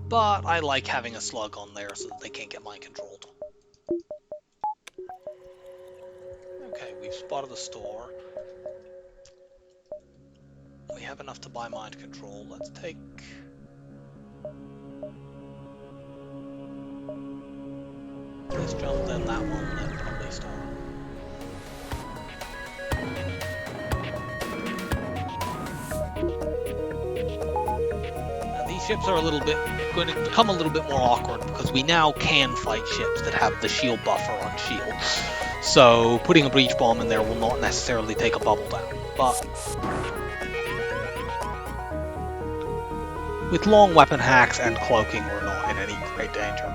But I like having a slug on there so that they can't get mind controlled. Okay, we've spotted the store. We have enough to buy mind control. Let's take... this jump, then that one, then probably start. Now these ships are going to become a little bit more awkward because we now can fight ships that have the shield buffer on shields. So putting a breach bomb in there will not necessarily take a bubble down, but with long weapon hacks and cloaking, we're not in any great danger.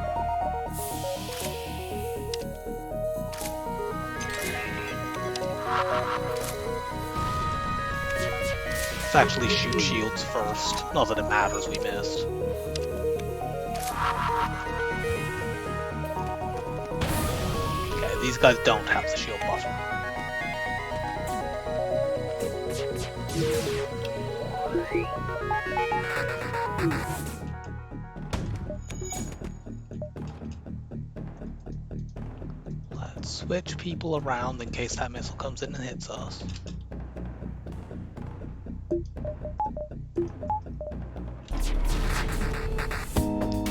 Let's actually shoot shields first. Not that it matters, we missed. Okay, these guys don't have the shield buffer. Let's switch people around in case that missile comes in and hits us.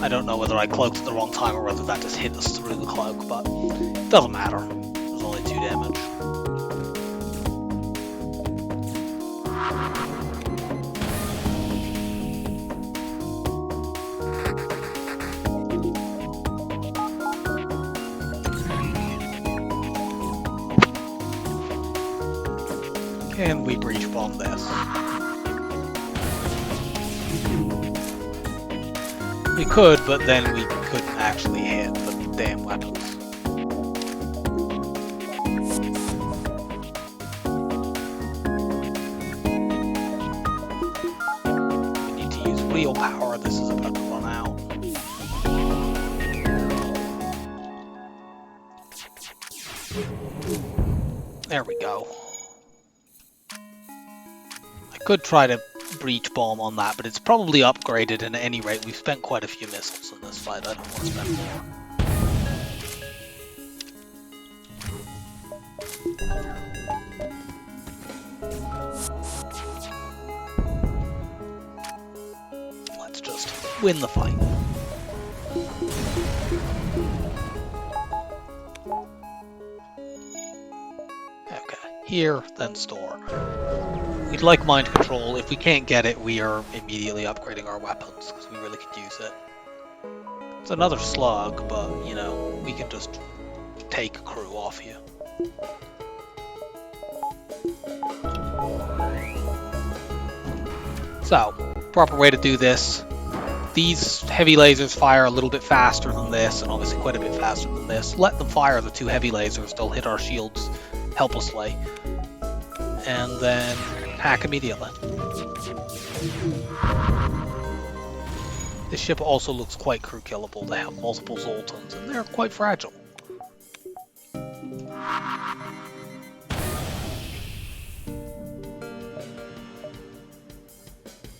I don't know whether I cloaked at the wrong time or whether that just hit us through the cloak, but it doesn't matter. There's only 2 damage. Can we breach bomb this? We could, but then we couldn't actually hit the damn weapons. We need to use real power. This is about to run out. There we go. I could try to breach bomb on that, but it's probably upgraded, and at any rate we've spent quite a few missiles in this fight. I don't want to spend more. Let's just win the fight. here, then store. We'd like mind control. If we can't get it, we are immediately upgrading our weapons, because we really could use it. It's another slug, but, you know, we can just take a crew off you. So, proper way to do this. These heavy lasers fire a little bit faster than this, and obviously quite a bit faster than this. Let them fire the two heavy lasers, they'll hit our shields helplessly. And then hack immediately. This ship also looks quite crew killable. They have multiple Zoltans, and they're quite fragile.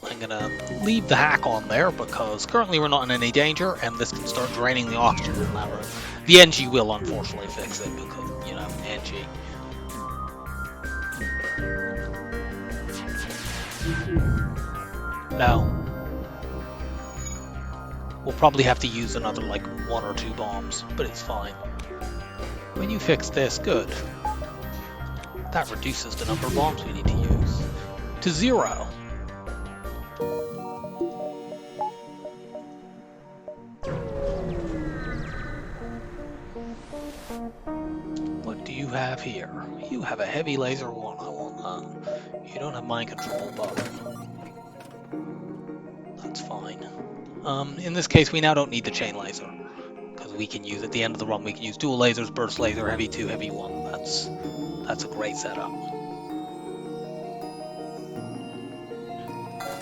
I'm gonna leave the hack on there because currently we're not in any danger, and this can start draining the oxygen in that room. The NG will unfortunately fix it because, you know, NG. No. We'll probably have to use another, like, 1 or 2 bombs, but it's fine. When you fix this, good. That reduces the number of bombs we need to use to 0. What do you have here? You have a heavy laser 1, I want that. You don't have mind control, but that's fine. In this case, we now don't need the chain laser, because we can use, at the end of the run, we can use dual lasers, burst laser, heavy 2, heavy 1. That's a great setup.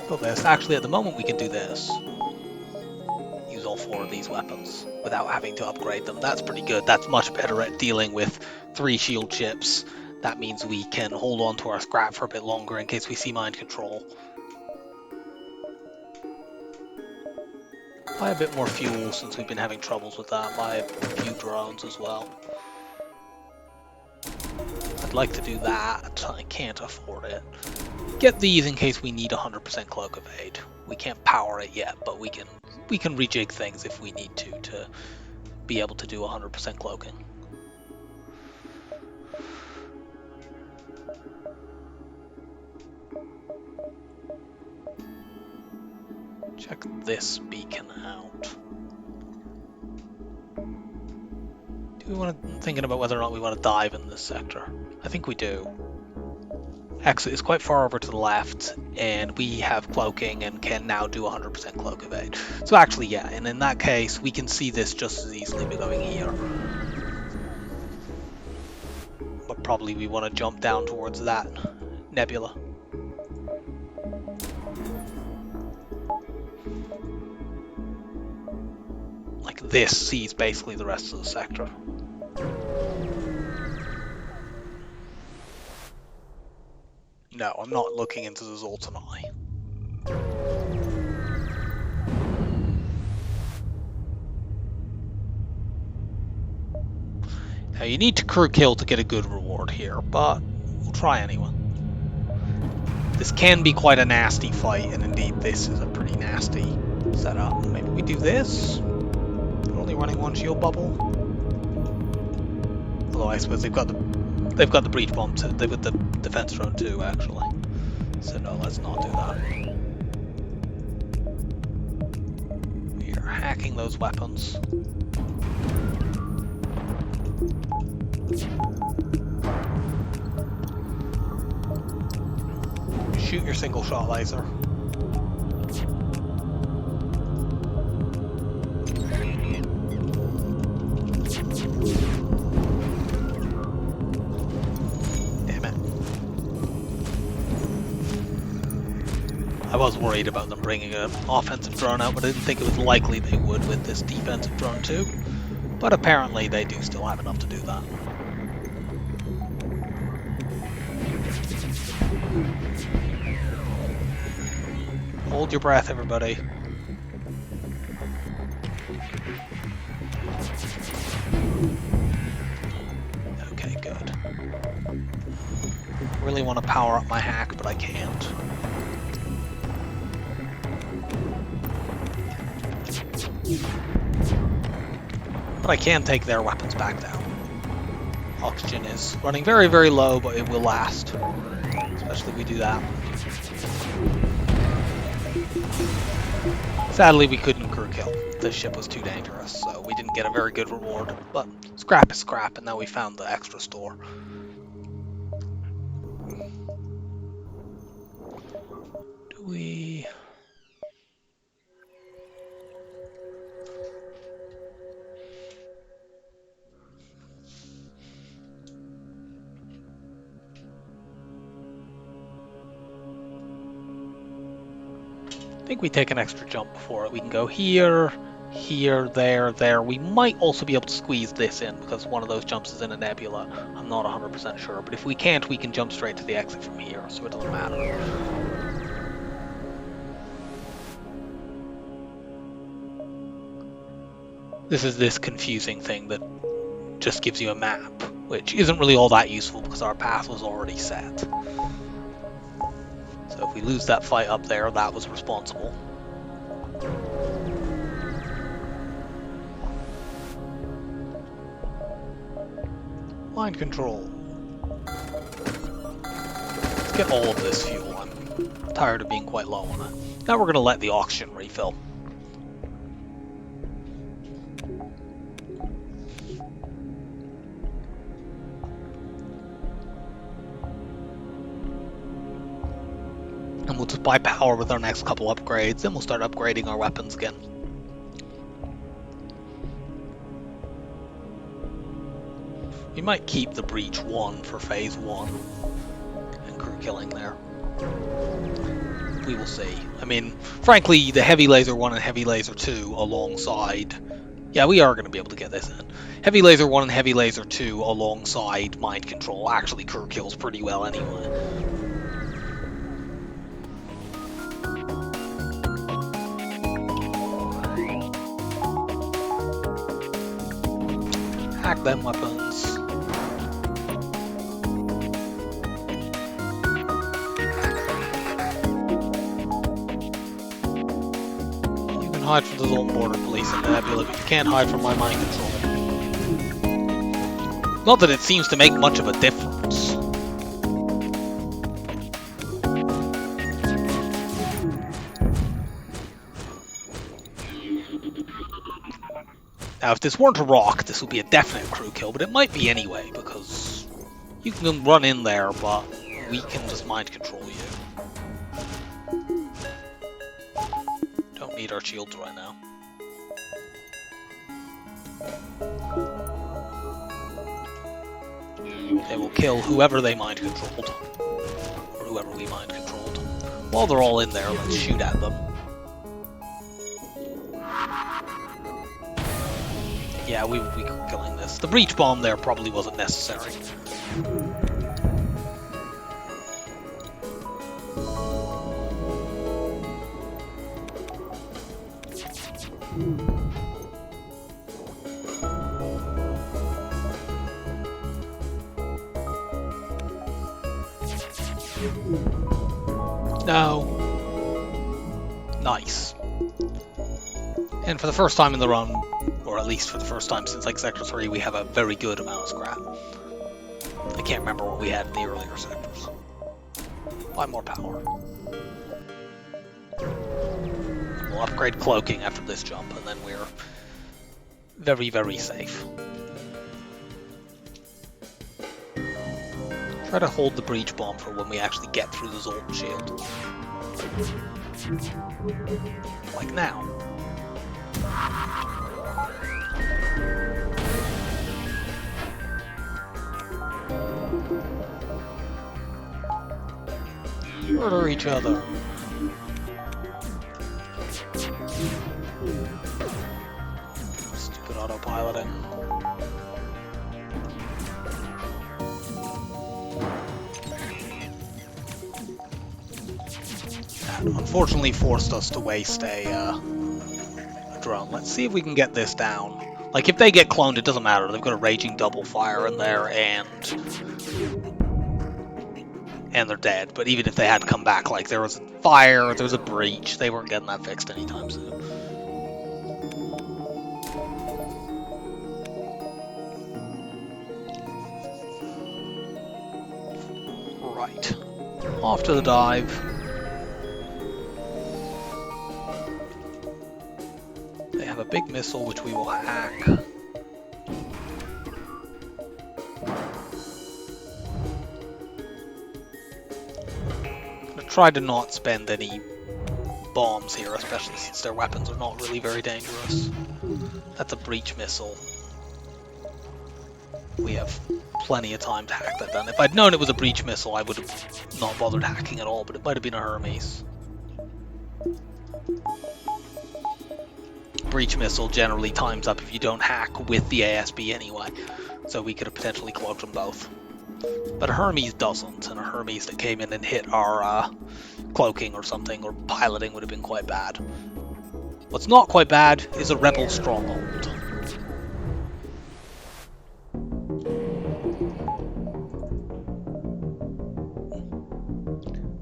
So this, actually at the moment we can do this. Use all 4 of these weapons without having to upgrade them. That's pretty good. That's much better at dealing with 3 shield chips. That means we can hold on to our scrap for a bit longer in case we see mind control. Buy a bit more fuel since we've been having troubles with that. Buy a few drones as well. I'd like to do that. I can't afford it. Get these in case we need 100% cloak evade. We can't power it yet, but we can rejig things if we need to be able to do 100% cloaking. Check this beacon out. Do we want to thinking about whether or not we want to dive in this sector? I think we do. Exit is quite far over to the left, and we have cloaking and can now do 100% cloak evade. So actually, yeah, and in that case, we can see this just as easily by going here. But probably we want to jump down towards that nebula. Like this sees basically the rest of the sector. No, I'm not looking into the Zoltan Eye. Now you need to crew kill to get a good reward here, but we'll try anyway. This can be quite a nasty fight, and indeed this is a pretty nasty setup. Maybe we do this? We're only running 1 shield bubble. Although I suppose they've got the breach bomb too. They've got the defense drone too, actually. So no, let's not do that. We are hacking those weapons. Shoot your single shot laser. I was worried about them bringing an offensive drone out, but I didn't think it was likely they would with this defensive drone too. But apparently they do still have enough to do that. Hold your breath, everybody. Okay, good. I really want to power up my hack, but I can't. But I can take their weapons back down. Oxygen is running very, very low, but it will last. Especially if we do that. Sadly, we couldn't crew kill. The ship was too dangerous, so we didn't get a very good reward. But scrap is scrap, and now we found the extra store. Do we... I think we take an extra jump before it. We can go here, here, there, there. We might also be able to squeeze this in because one of those jumps is in a nebula. I'm not 100% sure, but if we can't, we can jump straight to the exit from here, so it doesn't matter. This is this confusing thing that just gives you a map, which isn't really all that useful because our path was already set. So if we lose that fight up there, that was responsible. Mind control. Let's get all of this fuel. I'm tired of being quite low on it. Now we're going to let the oxygen refill. And we'll just buy power with our next couple upgrades, and we'll start upgrading our weapons again. We might keep the Breach 1 for Phase 1 and crew killing there. We will see. I mean, frankly, the Heavy Laser 1 and Heavy Laser 2 alongside... Yeah, we are going to be able to get this in. Heavy Laser 1 and Heavy Laser 2 alongside Mind Control actually crew kills pretty well anyway. Hack them weapons. You can hide from the Zone Border Police and the Nebula, but you can't hide from my mind control. Not that it seems to make much of a difference. Now, if this weren't a rock, this would be a definite crew kill, but it might be anyway, because you can run in there, but we can just mind control you. Don't need our shields right now. They will kill whoever they mind controlled, or whoever we mind controlled. While they're all in there, let's shoot at them. Yeah, we were killing this. The breach bomb there probably wasn't necessary. No. Nice. And for the first time in the run, or at least for the first time since like Sector 3, we have a very good amount of scrap. I can't remember what we had in the earlier sectors. Buy more power. We'll upgrade cloaking after this jump, and then we're very, very safe. Try to hold the breach bomb for when we actually get through the Zoltan shield. Like now. Murder each other. Stupid autopiloting. That unfortunately forced us to waste a drone. Let's see if we can get this down. Like, if they get cloned, it doesn't matter. They've got a raging double fire in there, and they're dead. But even if they had come back, like, there was a fire, there was a breach, they weren't getting that fixed anytime soon. Right. Off to the dive. They have a big missile which we will hack. Try to not spend any bombs here, especially since their weapons are not really very dangerous. That's a breach missile. We have plenty of time to hack that down. If I'd known it was a breach missile, I would have not bothered hacking at all, but it might have been a Hermes. Breach missile generally times up if you don't hack with the ASB anyway, so we could have potentially cloaked them both. But a Hermes doesn't, and a Hermes that came in and hit our cloaking or something, or piloting, would have been quite bad. What's not quite bad is a Rebel stronghold.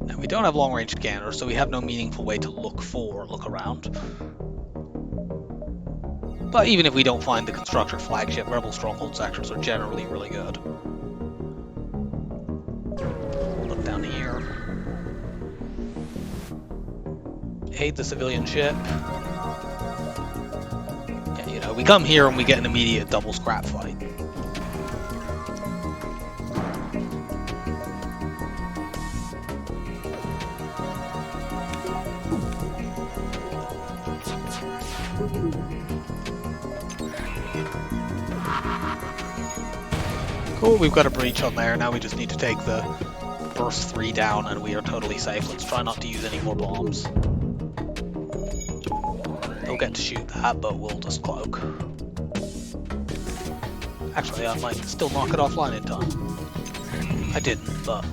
Now, we don't have long-range scanners, so we have no meaningful way to look around. But even if we don't find the constructor flagship, Rebel stronghold sectors are generally really good. Look down here. Aid the civilian ship. Yeah, you know, we come here and we get an immediate double scrap fight. Cool, we've got a breach on there. Now we just need to take the burst 3 down and we are totally safe. Let's try not to use any more bombs. They'll get to shoot that, but we'll just cloak. Actually, I might still knock it offline in time. I didn't, but...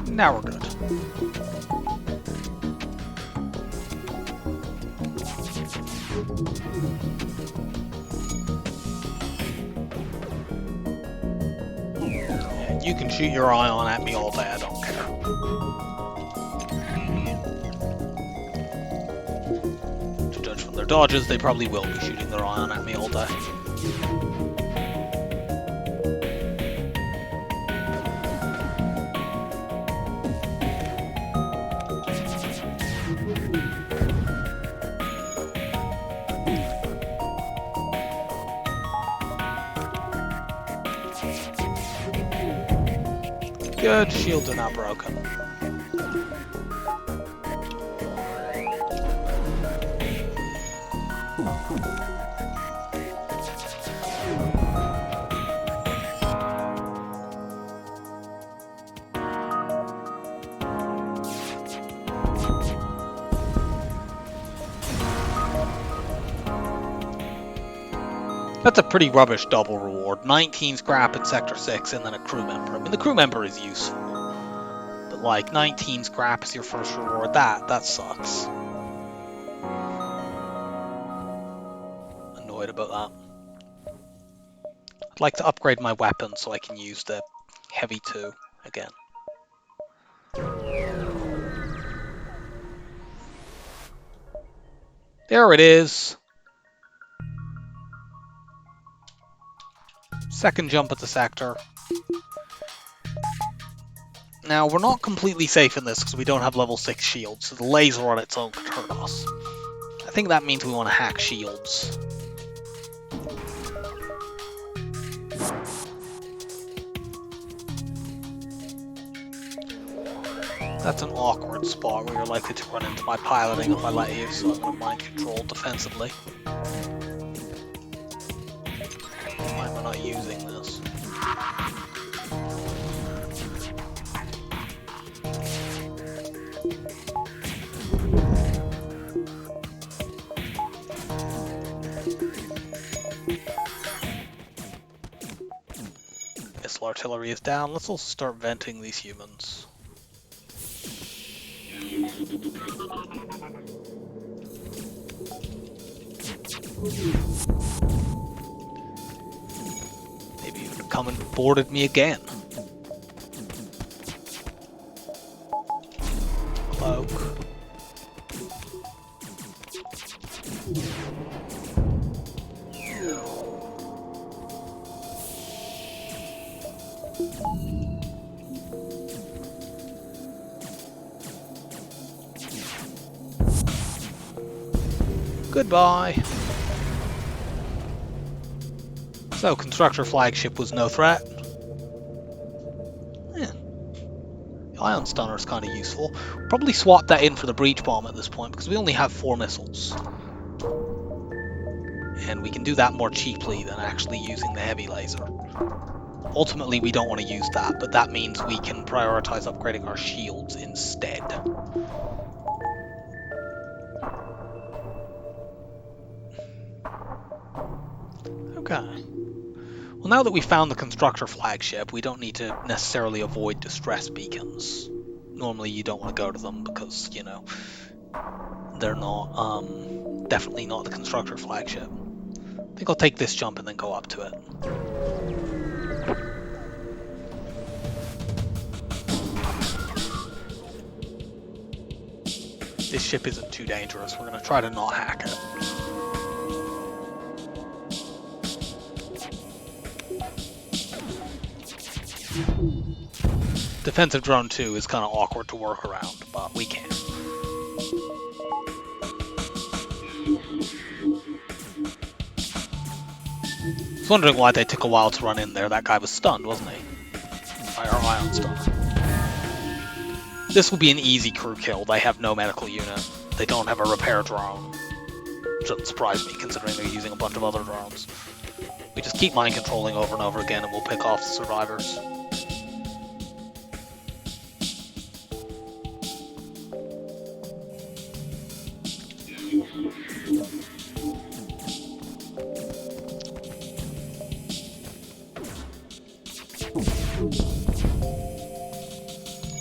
now we're good. You can shoot your ion at me all day, I don't care. To judge from their dodges, they probably will be shooting their ion at me all day. Good, shields are not broken. That's a pretty rubbish double reward. 19 scrap in Sector 6 and then a crew member. I mean, the crew member is useful. But like, 19 scrap is your first reward. That sucks. Annoyed about that. I'd like to upgrade my weapon so I can use the Heavy 2 again. There it is. Second jump at the sector. Now, we're not completely safe in this because we don't have level 6 shields, so the laser on its own could hurt us. I think that means we want to hack shields. That's an awkward spot where you're likely to run into my piloting if I let you, so I'm going to mind control defensively. Why am I not using this? Missile artillery is down. Let's also start venting these humans. Maybe you would have come and boarded me again. Cloak. Goodbye. So, constructor flagship was no threat. Yeah. The ion stunner is kind of useful. Probably swap that in for the breach bomb at this point because we only have 4 missiles. And we can do that more cheaply than actually using the heavy laser. Ultimately, we don't want to use that, but that means we can prioritize upgrading our shields instead. Okay. Well, now that we found the constructor flagship, we don't need to necessarily avoid distress beacons. Normally, you don't want to go to them because, you know, they're not, definitely not the constructor flagship. I think I'll take this jump and then go up to it. This ship isn't too dangerous. We're going to try to not hack it. Defensive drone 2 is kind of awkward to work around, but we can. I was wondering why they took a while to run in there. That guy was stunned, wasn't he? By our ion stunner. This will be an easy crew kill. They have no medical unit. They don't have a repair drone. Shouldn't surprise me, considering they're using a bunch of other drones. We just keep mind controlling over and over again, and we'll pick off the survivors.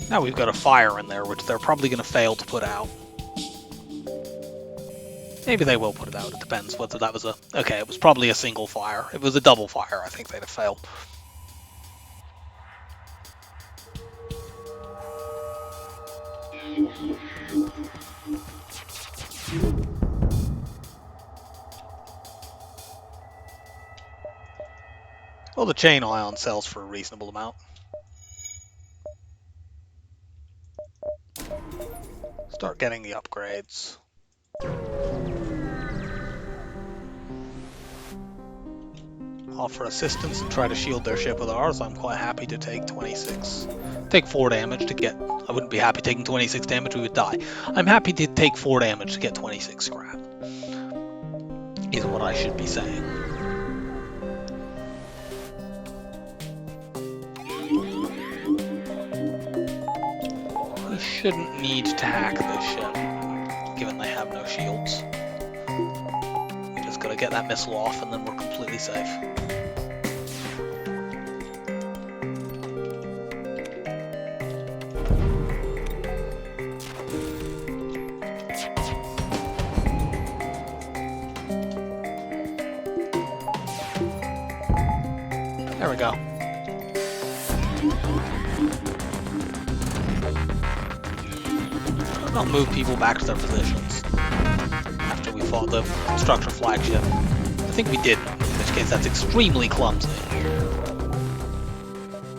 Now we've got a fire in there, which they're probably going to fail to put out. Maybe they will put it out, it depends whether that was a... Okay, it was probably a single fire. If it was a double fire, I think they'd have failed. Well, the chain ion sells for a reasonable amount. Start getting the upgrades. Offer assistance and try to shield their ship with ours. I'm quite happy to take 26. Take 4 damage to get... I wouldn't be happy taking 26 damage, we would die. I'm happy to take 4 damage to get 26 scrap. Is what I should be saying. We shouldn't need to hack this ship, given they have no shields. We just gotta get that missile off and then we're completely safe. There we go. I'll move people back to their positions after we fought the constructor flagship. I think we did, in which case that's extremely clumsy.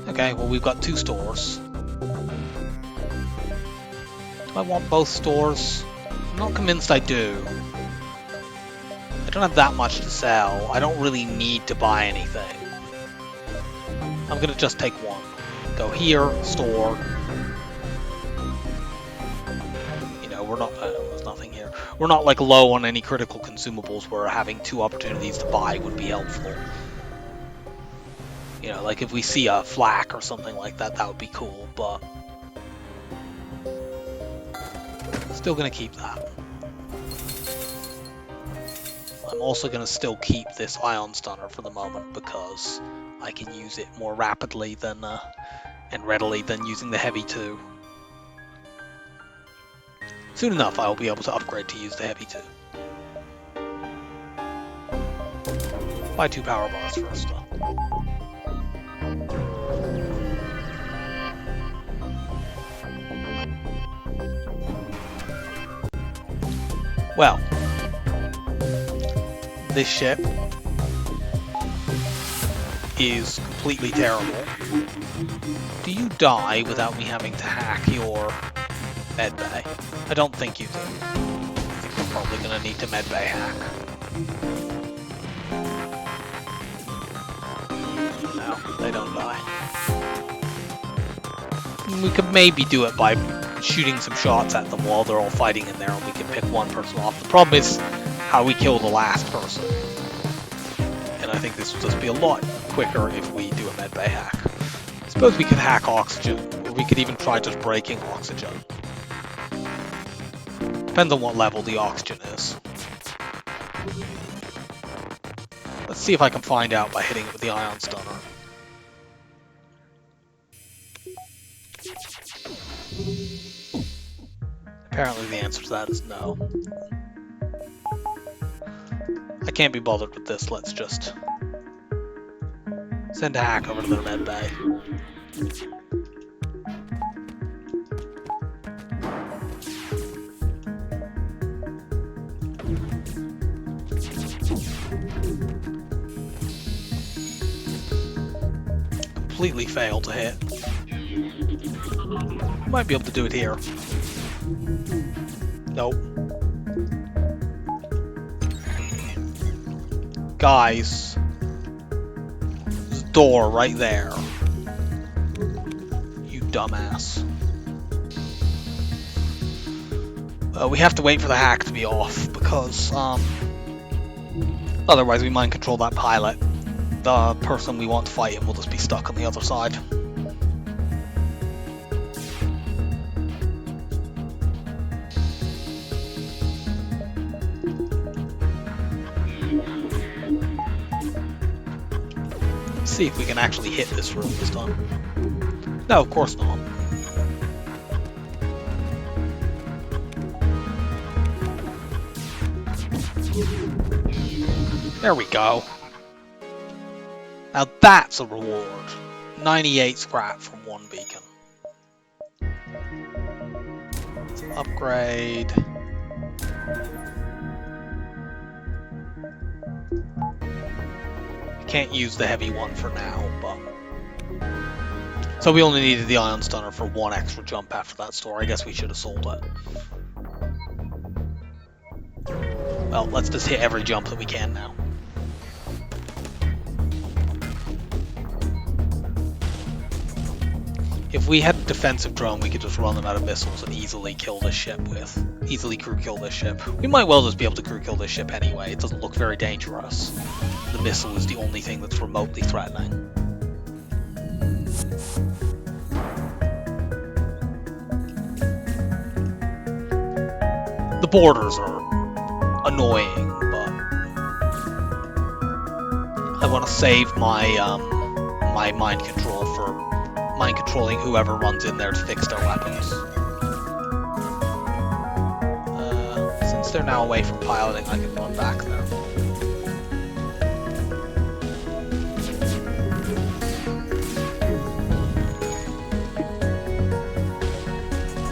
Okay, well we've got 2 stores. Do I want both stores? I'm not convinced I do. I don't have that much to sell. I don't really need to buy anything. I'm gonna just take one. Go here, store. You know, we're not, there's nothing here. We're not like low on any critical consumables where having 2 opportunities to buy would be helpful. You know, like if we see a flak or something like that, that would be cool, but... Still gonna keep that. I'm also gonna still keep this ion stunner for the moment because I can use it more rapidly than and readily than using the heavy 2. Soon enough, I will be able to upgrade to use the heavy 2. Buy 2 power bars first, though. Well, this ship is completely terrible. Do you die without me having to hack your medbay? I don't think you do. I think we're probably going to need to medbay hack. No, they don't die. We could maybe do it by shooting some shots at them while they're all fighting in there, and we can pick one person off. The problem is how we kill the last person. And I think this will just be a lot quicker if we do a medbay hack. I suppose we could hack oxygen, or we could even try just breaking oxygen. Depends on what level the oxygen is. Let's see if I can find out by hitting it with the ion stunner. Apparently the answer to that is no. I can't be bothered with this, let's just send a hack over to their medbay. Completely failed to hit. Might be able to do it here. Nope. Guys. There's a door right there. You dumbass. We have to wait for the hack to be off because otherwise we mind control that pilot. The person we want to fight him will just be stuck on the other side. Let's see if we can actually hit this room this time. No, of course not. There we go. Now that's a reward. 98 scrap from one beacon. Let's upgrade. Can't use the heavy one for now, but... So we only needed the ion stunner for one extra jump after that store. I guess we should have sold it. Well, let's just hit every jump that we can now. If we had a defensive drone, we could just run them out of missiles and easily kill this ship with. Easily crew kill this ship. We might well just be able to crew kill this ship anyway. It doesn't look very dangerous. The missile is the only thing that's remotely threatening. The borders are annoying, but I want to save my my mind control for mind controlling whoever runs in there to fix their weapons. Since they're now away from piloting, I can run back there.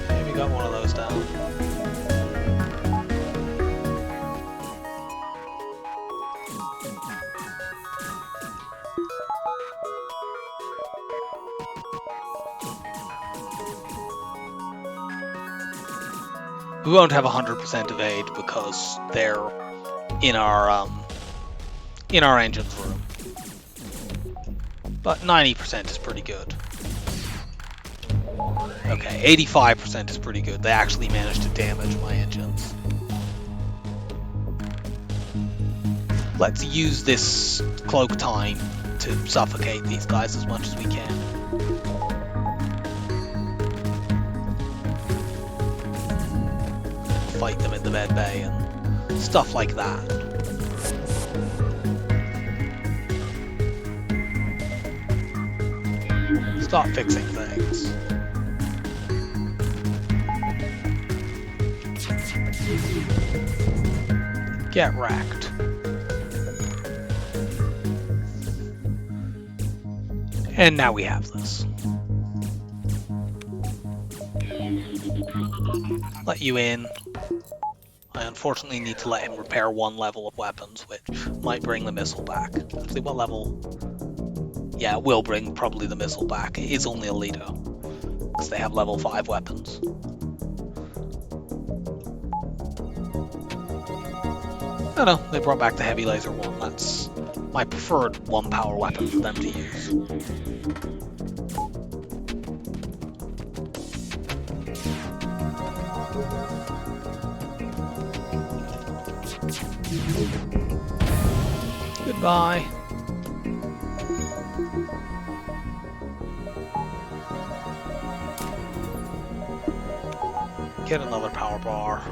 Okay, we got one of those down. We won't have 100% evade because they're in our engine's room. But 90% is pretty good. Okay, 85% is pretty good. They actually managed to damage my engines. Let's use this cloak time to suffocate these guys as much as we can. Fight them in the med bay and stuff like that. Start fixing things. Get wrecked. And now we have this. Let you in. I unfortunately need to let him repair one level of weapons, which might bring the missile back. Actually, what level? Yeah, it will bring probably the missile back. It is only a Lido, because they have level 5 weapons. Oh no, they brought back the heavy laser 1. That's my preferred 1 power weapon for them to use. Goodbye. Get another power bar.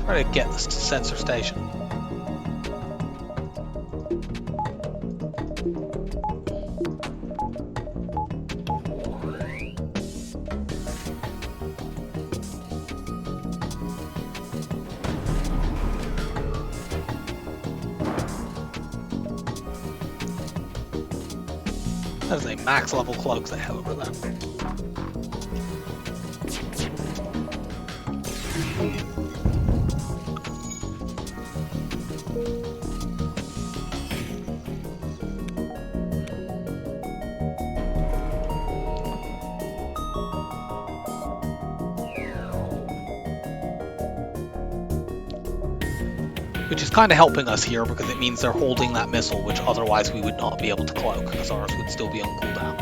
Try to get this to sensor station. That is a max level cloak they have over there. Which is kind of helping us here because it means they're holding that missile, which otherwise we would not be able to cloak because ours would still be on cooldown.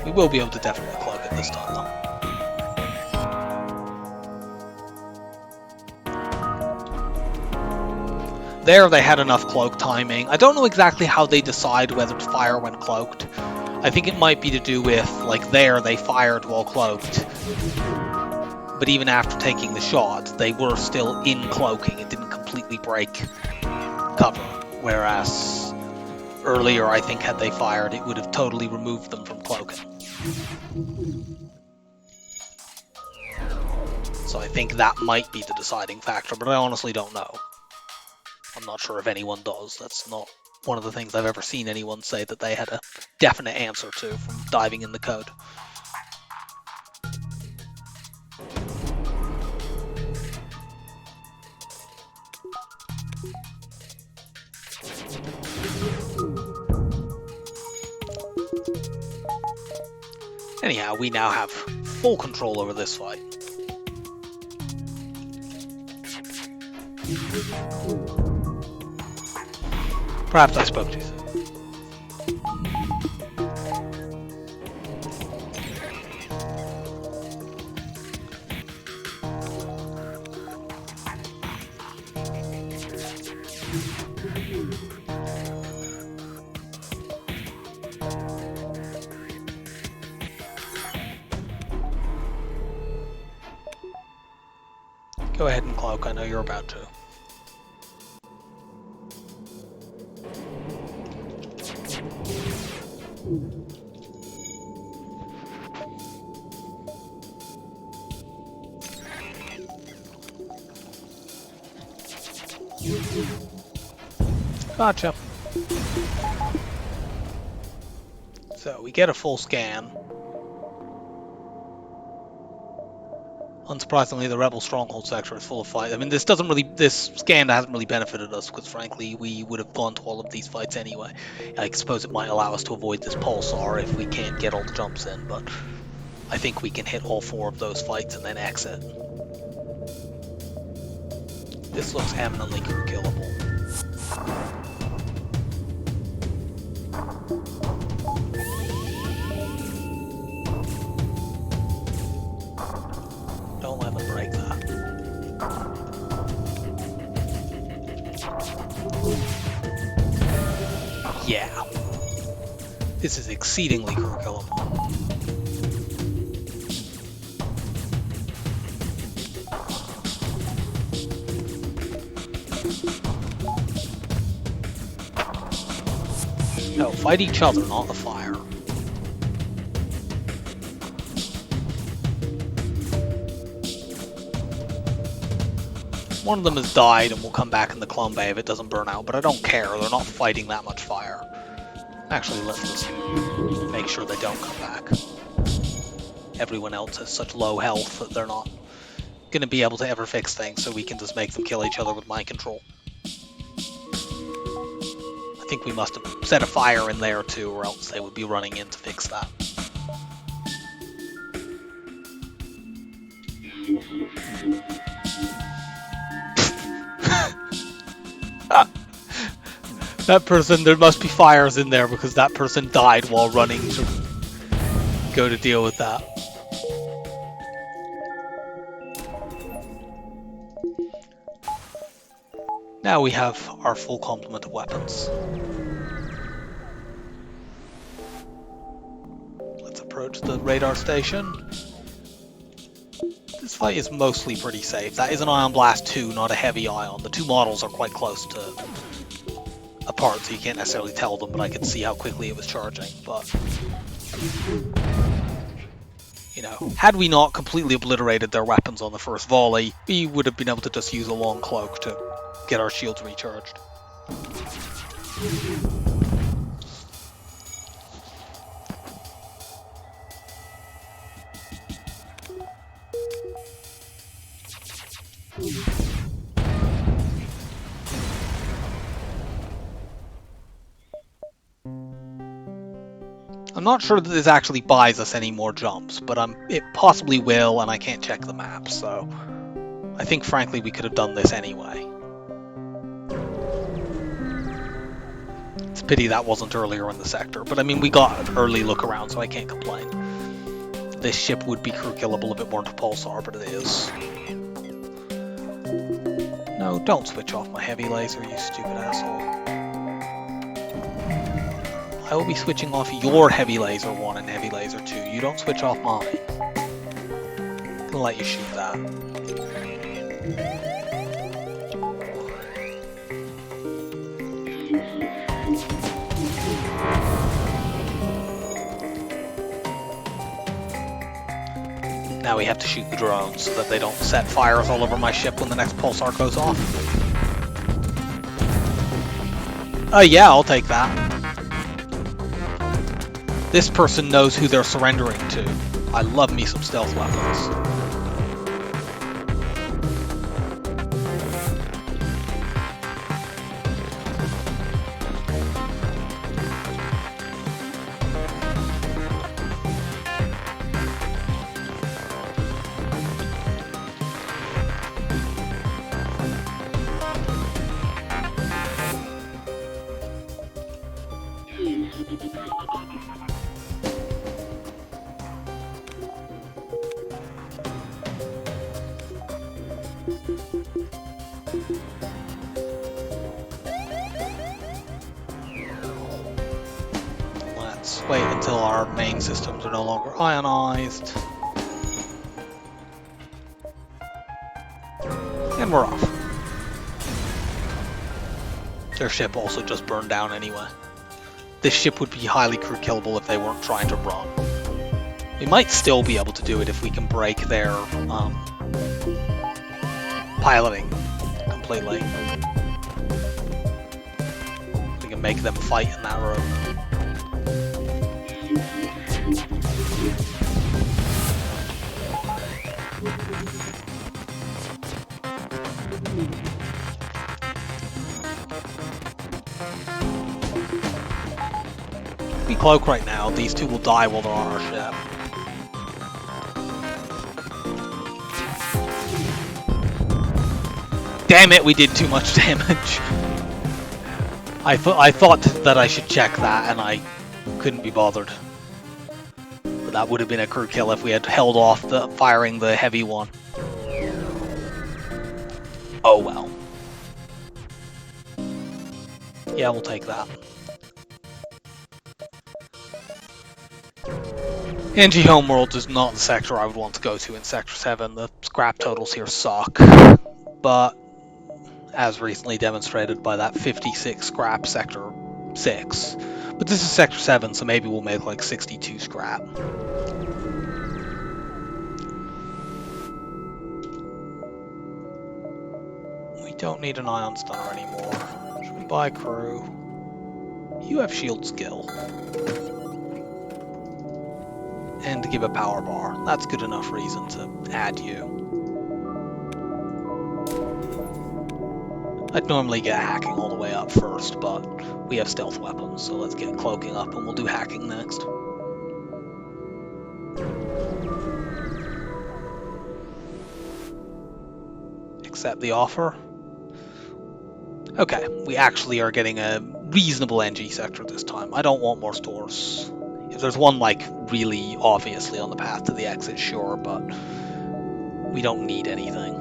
We will be able to definitely cloak it this time, though. There they had enough cloak timing. I don't know exactly how they decide whether to fire when cloaked. I think it might be to do with, like, there they fired while cloaked. But even after taking the shot, they were still in cloaking. It didn't completely break cover. Whereas earlier, I think, had they fired, it would have totally removed them from cloaking. So I think that might be the deciding factor, but I honestly don't know. I'm not sure if anyone does. That's not one of the things I've ever seen anyone say that they had a definite answer to from diving in the code. Anyhow, we now have full control over this fight. Perhaps I spoke too soon. Go ahead and cloak, I know you're about to. Gotcha. So we get a full scan. Unsurprisingly, the Rebel Stronghold sector is full of fights. I mean, this scan hasn't really benefited us because, frankly, we would have gone to all of these fights anyway. I suppose it might allow us to avoid this pulsar if we can't get all the jumps in, but I think we can hit all 4 of those fights and then exit. This looks eminently killable. Don't let them break that. Yeah. This is exceedingly killable. No, fight each other, not the fire. One of them has died and will come back in the clone bay if it doesn't burn out, but I don't care, they're not fighting that much fire. Actually, let's just make sure they don't come back. Everyone else has such low health that they're not going to be able to ever fix things, so we can just make them kill each other with mind control. I think we must have set a fire in there too, or else they would be running in to fix that. That person, there must be fires in there because that person died while running to go to deal with that. Now we have our full complement of weapons. Let's approach the radar station. This fight is mostly pretty safe. That is an Ion Blast 2, not a heavy ion. The two models are quite close to apart, so you can't necessarily tell them, but I could see how quickly it was charging. But, you know, had we not completely obliterated their weapons on the first volley, we would have been able to just use a long cloak to get our shields recharged. I'm not sure that this actually buys us any more jumps, but it possibly will, and I can't check the map, so I think frankly we could have done this anyway. It's a pity that wasn't earlier in the sector, but I mean, we got an early look around, so I can't complain. This ship would be crew killable a bit more into Pulsar, but it is. No, don't switch off my heavy laser, you stupid asshole. I will be switching off your heavy laser 1 and heavy laser 2. You don't switch off mine. I'm gonna let you shoot that. Now we have to shoot the drones so that they don't set fires all over my ship when the next pulsar goes off. Yeah, I'll take that. This person knows who they're surrendering to. I love me some stealth weapons. Let's wait until our main systems are no longer ionized. And we're off. Their ship also just burned down anyway. This ship would be highly crew killable if they weren't trying to run. We might still be able to do it if we can break their piloting completely. We can make them fight in that room. We cloak right now, these two will die while they're on our ship. Damn it, we did too much damage. I thought that I should check that, and I couldn't be bothered. But that would have been a crew kill if we had held off firing the heavy one. Oh well. Yeah, we'll take that. NG Homeworld is not the sector I would want to go to in Sector 7. The scrap totals here suck. But, as recently demonstrated by that 56 scrap sector 6. But this is Sector 7, so maybe we'll make like 62 scrap. We don't need an ion stunner anymore. Should we buy crew? You have shield skill. And to give a power bar. That's good enough reason to add you. I'd normally get hacking all the way up first, but we have stealth weapons, so let's get cloaking up and we'll do hacking next. Accept the offer. Okay, we actually are getting a reasonable NG sector this time. I don't want more stores. If there's one, like, really obviously on the path to the exit, sure, but we don't need anything.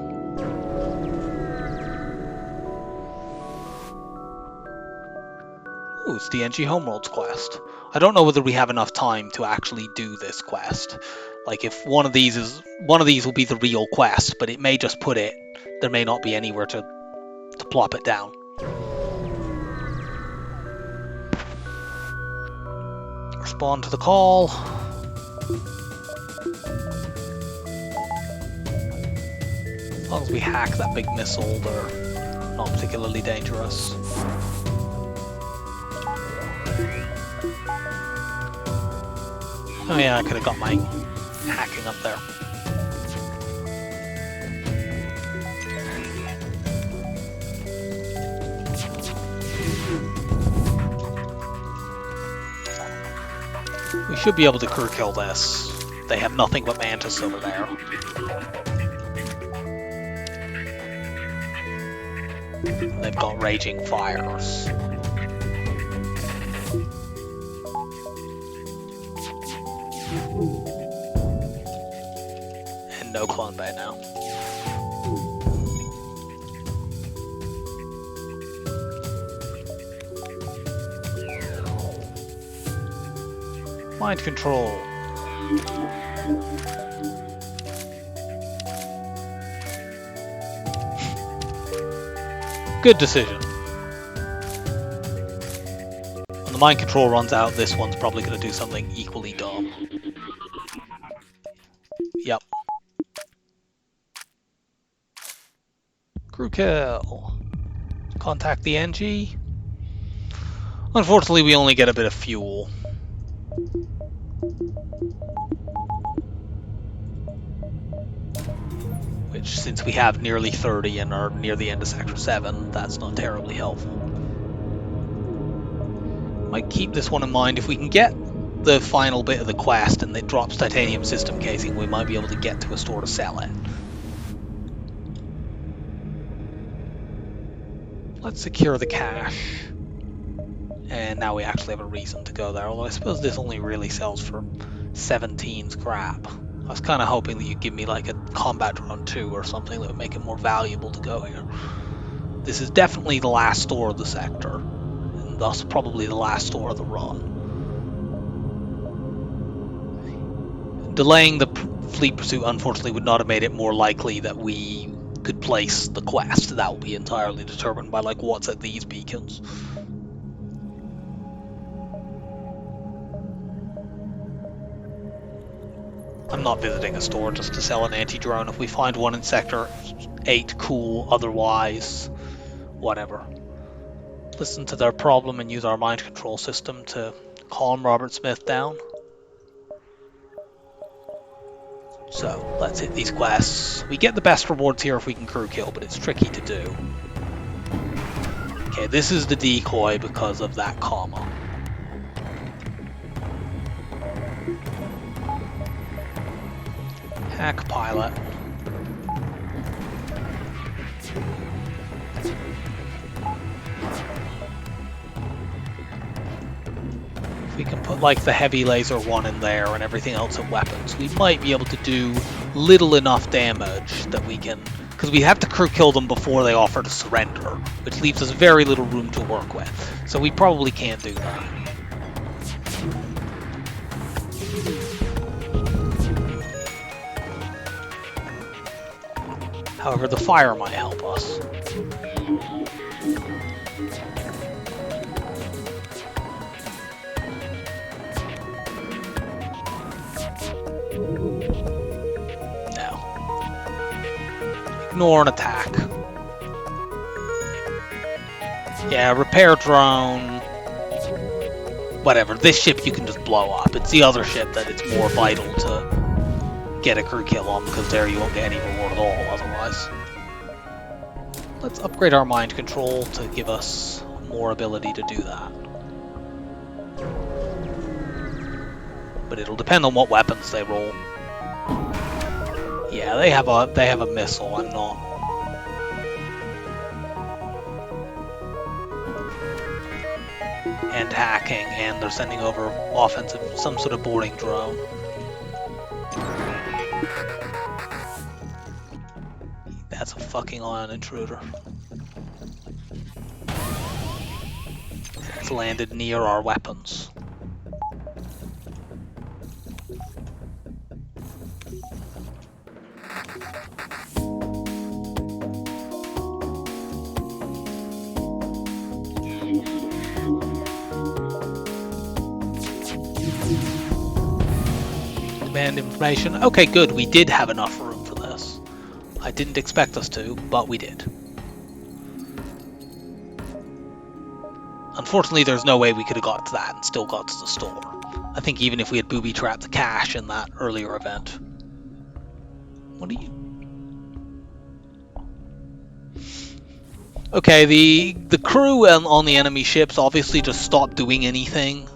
Ooh, it's the NG Homeworlds quest. I don't know whether we have enough time to actually do this quest. Like, if one of these will be the real quest, but it may just put it, there may not be anywhere to plop it down. Respond to the call. As long as we hack that big missile, they're not particularly dangerous. Oh yeah, I could have got my hacking up there. We should be able to crew kill this. They have nothing but mantis over there. They've got raging fires. And no clone bay now. Mind control. Good decision. When the mind control runs out, this one's probably going to do something equally dumb. Yep. Crew kill. Contact the NG. Unfortunately, we only get a bit of fuel. Which, since we have nearly 30 and are near the end of Sector 7, that's not terribly helpful. Might keep this one in mind. If we can get the final bit of the quest and it drops titanium system casing, we might be able to get to a store to sell it. Let's secure the cache. And now we actually have a reason to go there, although I suppose this only really sells for 17 scrap. I was kind of hoping that you'd give me like a combat drone 2 or something that would make it more valuable to go here. This is definitely the last store of the sector, and thus probably the last store of the run. Delaying the fleet pursuit unfortunately would not have made it more likely that we could place the quest. That will be entirely determined by like what's at these beacons. I'm not visiting a store just to sell an anti-drone. If we find one in Sector 8, cool. Otherwise, whatever. Listen to their problem and use our mind control system to calm Robert Smith down. So, let's hit these quests. We get the best rewards here if we can crew kill, but it's tricky to do. Okay, this is the decoy because of that comma. Hack pilot. If we can put like the heavy laser one in there and everything else in weapons, we might be able to do little enough damage that we can, because we have to crew kill them before they offer to surrender, which leaves us very little room to work with. So we probably can't do that. However, the fire might help us. ignore an attack. Yeah, repair drone. Whatever, this ship you can just blow up. It's the other ship that it's more vital to get a crew kill on, because there you won't get any reward at all otherwise. Let's upgrade our mind control to give us more ability to do that. But it'll depend on what weapons they roll. Yeah, they have a missile, I'm not. And hacking, and they're sending over offensive, some sort of boarding drone. That's a fucking ion intruder. It's landed near our weapons. Demand information. Okay, good. We did have enough room for this. I didn't expect us to, but we did. Unfortunately, there's no way we could have got to that and still got to the store. I think even if we had booby-trapped the cache in that earlier event. What are you... Okay, the crew on the enemy ships obviously just stopped doing anything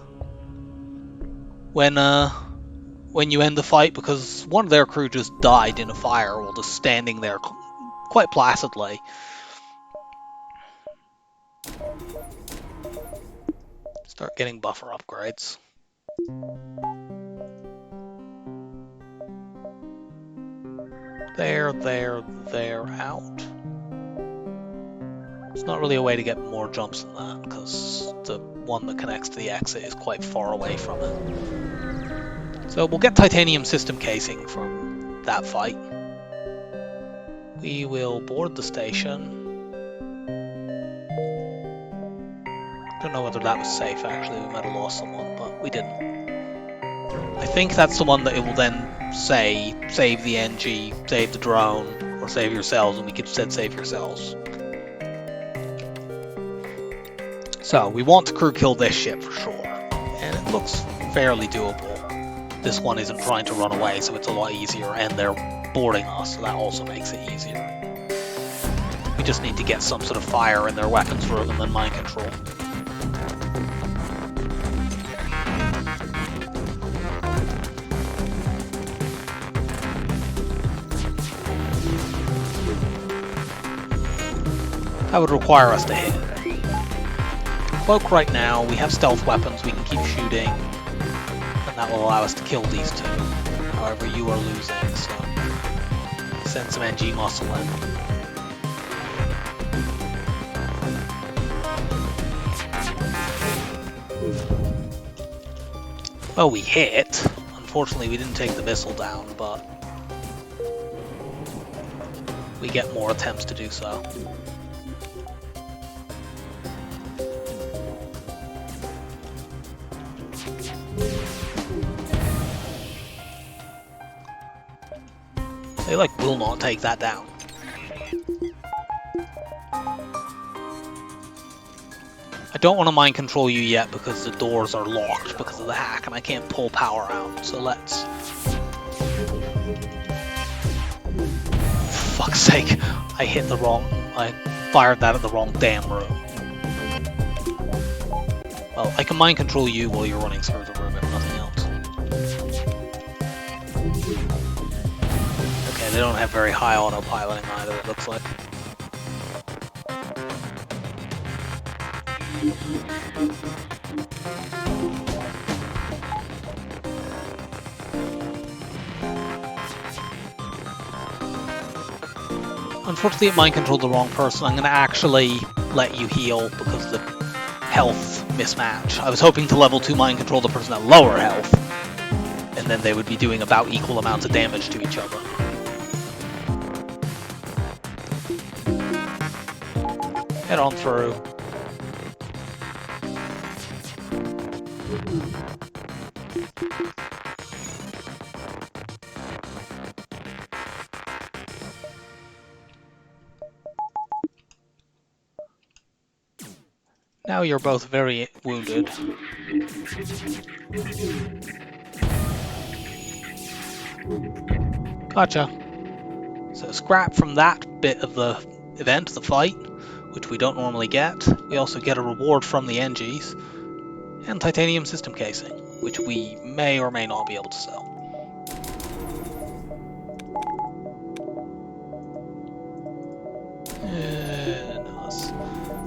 when you end the fight, because one of their crew just died in a fire while just standing there quite placidly. Start getting buffer upgrades. They're out. There's not really a way to get more jumps than that, because the one that connects to the exit is quite far away from it. So we'll get titanium system casing from that fight. We will board the station. Don't know whether that was safe, actually. We might have lost someone, but we didn't. I think that's the one that it will then say, save the NG, save the drone, or save yourselves, and we could instead save yourselves. So, we want to crew kill this ship for sure, and it looks fairly doable. This one isn't trying to run away, so it's a lot easier, and they're boarding us, so that also makes it easier. We just need to get some sort of fire in their weapons room and then mind control. That would require us to hit. Cloak right now, we have stealth weapons, we can keep shooting, and that will allow us to kill these two. However, you are losing, so send some NG muscle in. Well, we hit. Unfortunately, we didn't take the missile down, but we get more attempts to do so. They will not take that down. I don't want to mind control you yet because the doors are locked because of the hack and I can't pull power out, so let's... For fuck's sake, I fired that at the wrong damn room. Well, I can mind control you while you're running through the room if nothing else. Okay, they don't have very high autopiloting either, it looks like. Unfortunately, it mind controlled the wrong person. I'm going to actually let you heal because of the health mismatch. I was hoping to level 2 mind control the person at lower health, and then they would be doing about equal amounts of damage to each other. Head on through. Now you're both very wounded. Gotcha. So scrap from that bit of the event, the fight, which we don't normally get. We also get a reward from the NGs, and titanium system casing, which we may or may not be able to sell. Nice.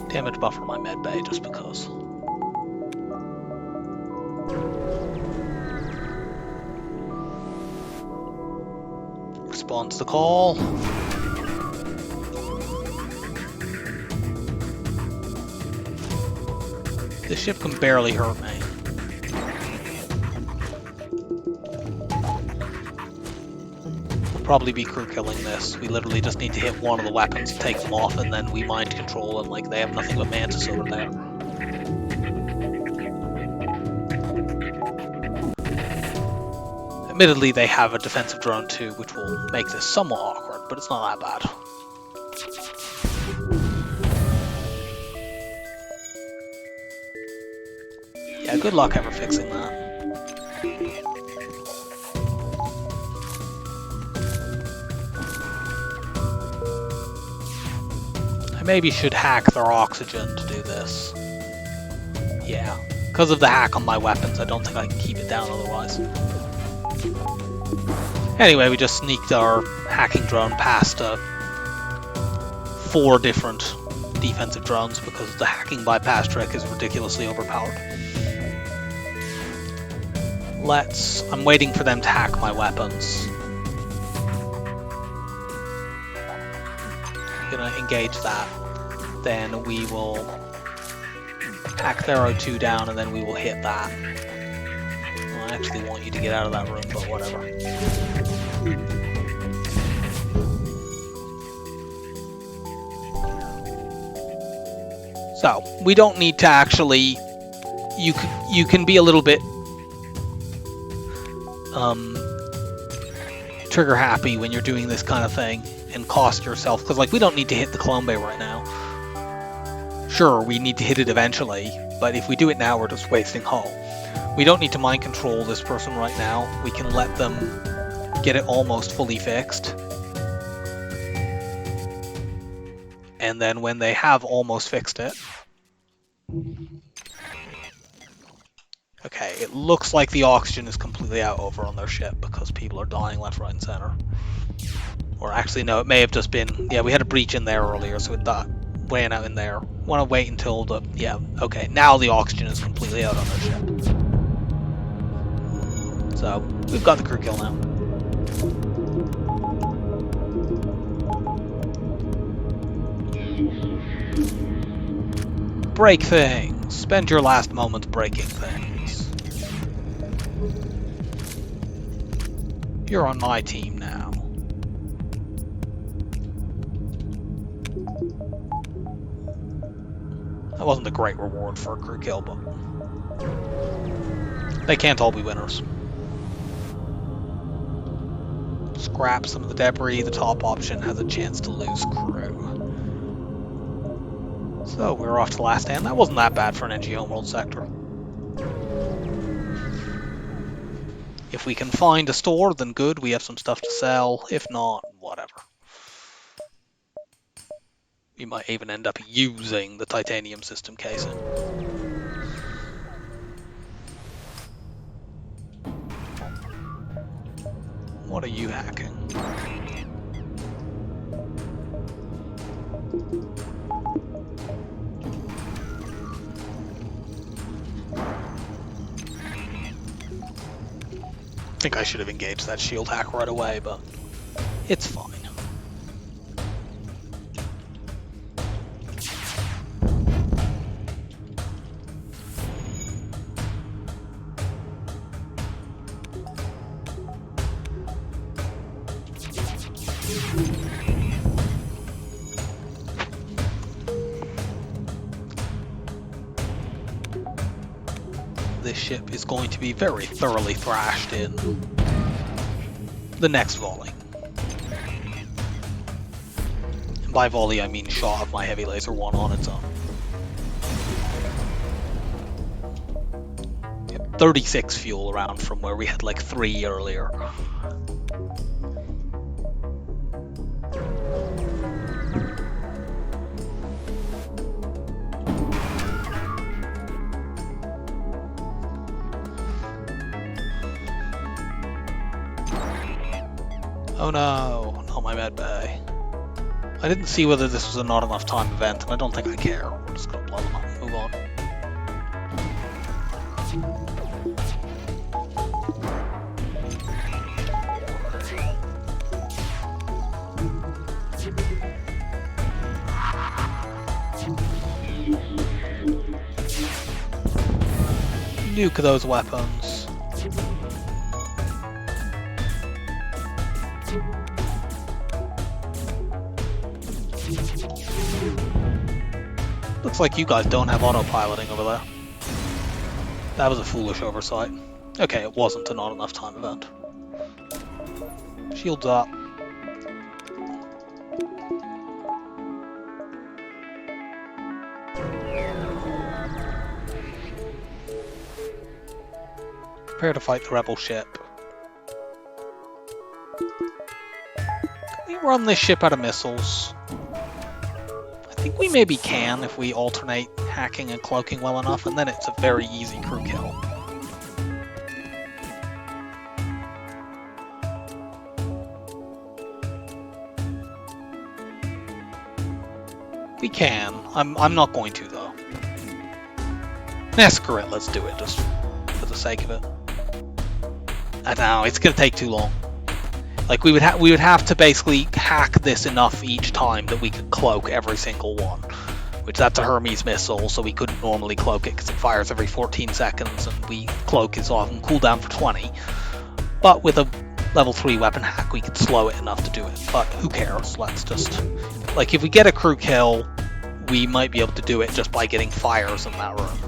Damage buffer my med bay just because. Responds to call. This ship can barely hurt me. We'll probably be crew killing this. We literally just need to hit one of the weapons, take them off, and then we mind control them like they have nothing but mantis over there. Admittedly, they have a defensive drone too, which will make this somewhat awkward, but it's not that bad. Yeah, good luck ever fixing that. I maybe should hack their oxygen to do this. Yeah, because of the hack on my weapons, I don't think I can keep it down otherwise. Anyway, we just sneaked our hacking drone past 4 different defensive drones because the hacking bypass trick is ridiculously overpowered. I'm waiting for them to hack my weapons. I'm gonna engage that. Then we will hack their O2 down and then we will hit that. I actually want you to get out of that room, but whatever. So, we don't need to actually... You can be a little bit... trigger happy when you're doing this kind of thing and cost yourself, because like we don't need to hit the clone bay right now. Sure, we need to hit it eventually, but if we do it now, we're just wasting hull. We don't need to mind control this person right now. We can let them get it almost fully fixed. And then when they have almost fixed it... Okay, it looks like the oxygen is completely out over on their ship because people are dying left, right, and center. Or actually, no, it may have just been... Yeah, we had a breach in there earlier, so it ran out in there. Want to wait until the... Yeah, okay, now the oxygen is completely out on their ship. So, we've got the crew kill now. Break things! Spend your last moments breaking things. You're on my team now. That wasn't a great reward for a crew kill, but... They can't all be winners. Scrap some of the debris, the top option has a chance to lose crew. So, we're off to the last stand. That wasn't that bad for an NG Homeworld sector. If we can find a store, then good, we have some stuff to sell. If not, whatever. We might even end up using the titanium system casing. What are you hacking? I think I should have engaged that shield hack right away, but it's fine. This ship is going to be very thoroughly thrashed in the next volley. And by volley I mean shot of my heavy laser 1 on its own. 36 fuel around from where we had like 3 earlier. Oh no, not my med bay. I didn't see whether this was a not enough time event, and I don't think I care. We're just gonna blow them up and move on. Nuke those weapons. Looks like you guys don't have autopiloting over there. That was a foolish oversight. Okay, it wasn't a not enough time event. Shields up. Prepare to fight the rebel ship. Can we run this ship out of missiles? I think we maybe can if we alternate hacking and cloaking well enough, and then it's a very easy crew kill. We can. I'm not going to though. Nah, screw it, let's do it just for the sake of it. No, it's gonna take too long. Like we would have to basically hack this enough each time that we could cloak every single one, which that's a Hermes missile, so we couldn't normally cloak it because it fires every 14 seconds, and we cloak is often cooldown for 20. But with a level 3 weapon hack, we could slow it enough to do it. But who cares? Let's just like if we get a crew kill, we might be able to do it just by getting fires in that room.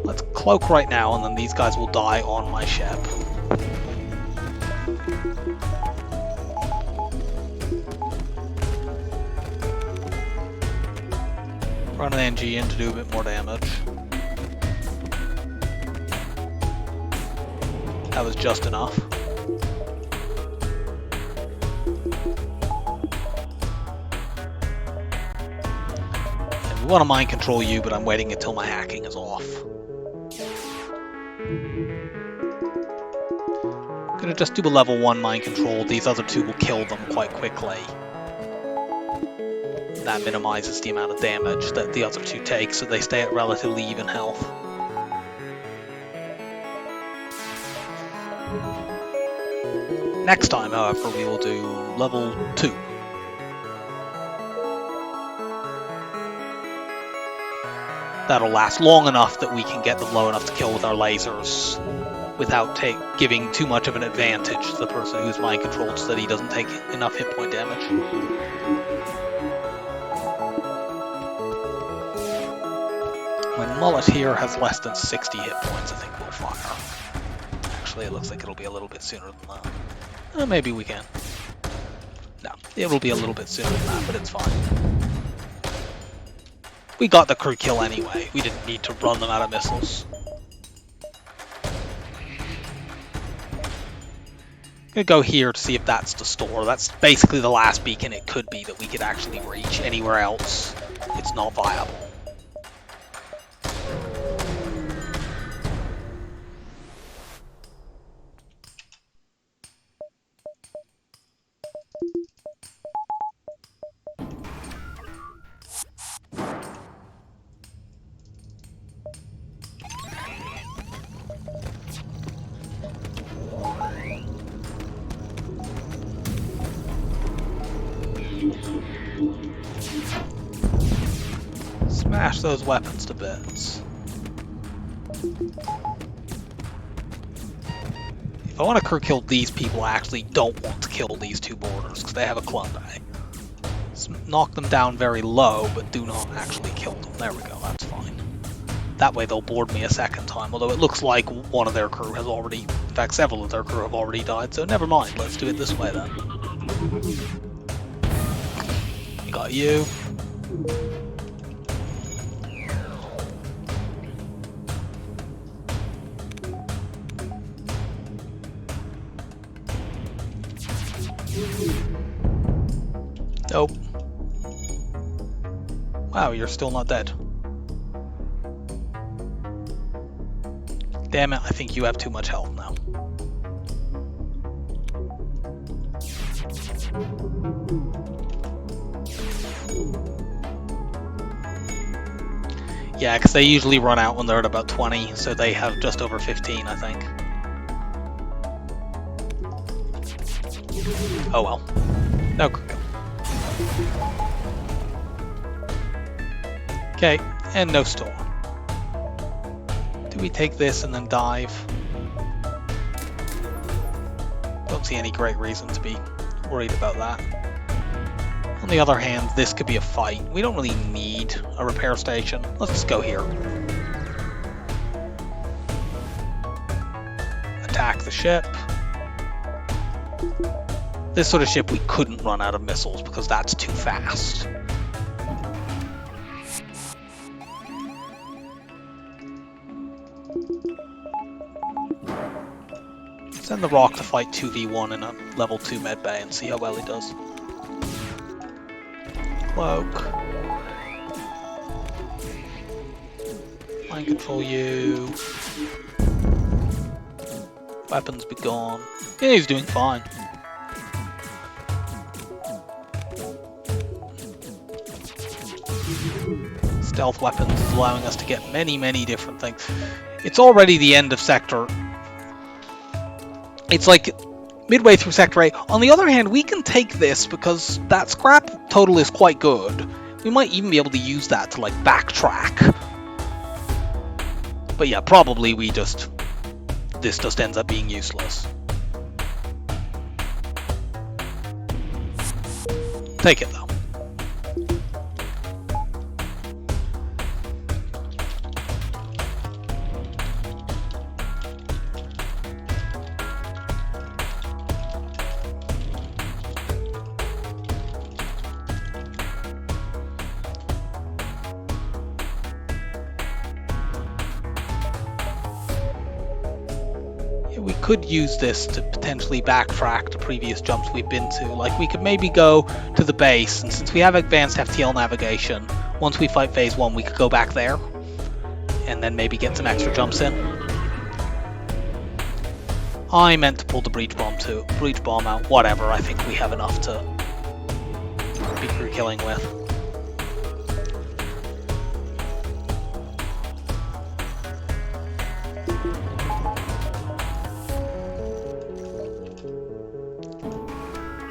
Let's cloak right now, and then these guys will die on my ship. Run an NG in to do a bit more damage. That was just enough. And we want to mind control you, but I'm waiting until my hacking is off. Gonna just do a level 1 mind control. These other two will kill them quite quickly. That minimizes the amount of damage that the other two take, so they stay at relatively even health. Next time, however, we will do level 2. That'll last long enough that we can get them low enough to kill with our lasers without giving too much of an advantage to the person who's mind controlled so that he doesn't take enough hit point damage. My mullet here has less than 60 hit points. I think we'll fire. Actually, it looks like it'll be a little bit sooner than that. Maybe we can. No, it'll be a little bit sooner than that, but it's fine. We got the crew kill anyway. We didn't need to run them out of missiles. I'm gonna go here to see if that's the store. That's basically the last beacon it could be that we could actually reach. Anywhere else, it's not viable. Smash those weapons to bits. If I want to crew kill these people, I actually don't want to kill these two boarders because they have a clone bay. Knock them down very low, but do not actually kill them. There we go, that's fine. That way they'll board me a second time, although it looks like one of their crew has already, in fact several of their crew have already died, so never mind, let's do it this way then. Got you. Nope. Wow, you're still not dead. Damn it, I think you have too much health now. Yeah, because they usually run out when they're at about 20, so they have just over 15, I think. Oh well. No quick kill. Okay, and no storm. Do we take this and then dive? Don't see any great reason to be worried about that. On the other hand, this could be a fight. We don't really need a repair station. Let's just go here. Attack the ship. This sort of ship we couldn't run out of missiles because that's too fast. Send the Rock to fight 2v1 in a level 2 medbay and see how well he does. Cloak. Mind control you. Weapons be gone. Yeah, he's doing fine. Stealth weapons is allowing us to get many, many different things. It's already the end of Sector. It's like midway through Sector 8. On the other hand, we can take this because that scrap total is quite good. We might even be able to use that to like backtrack. But yeah, probably this just ends up being useless. Take it though. We could use this to potentially backtrack to previous jumps we've been to. Like, we could maybe go to the base, and since we have advanced FTL navigation, once we fight phase 1, we could go back there, and then maybe get some extra jumps in. I meant to pull the breach bomb out. Whatever, I think we have enough to be crew killing with.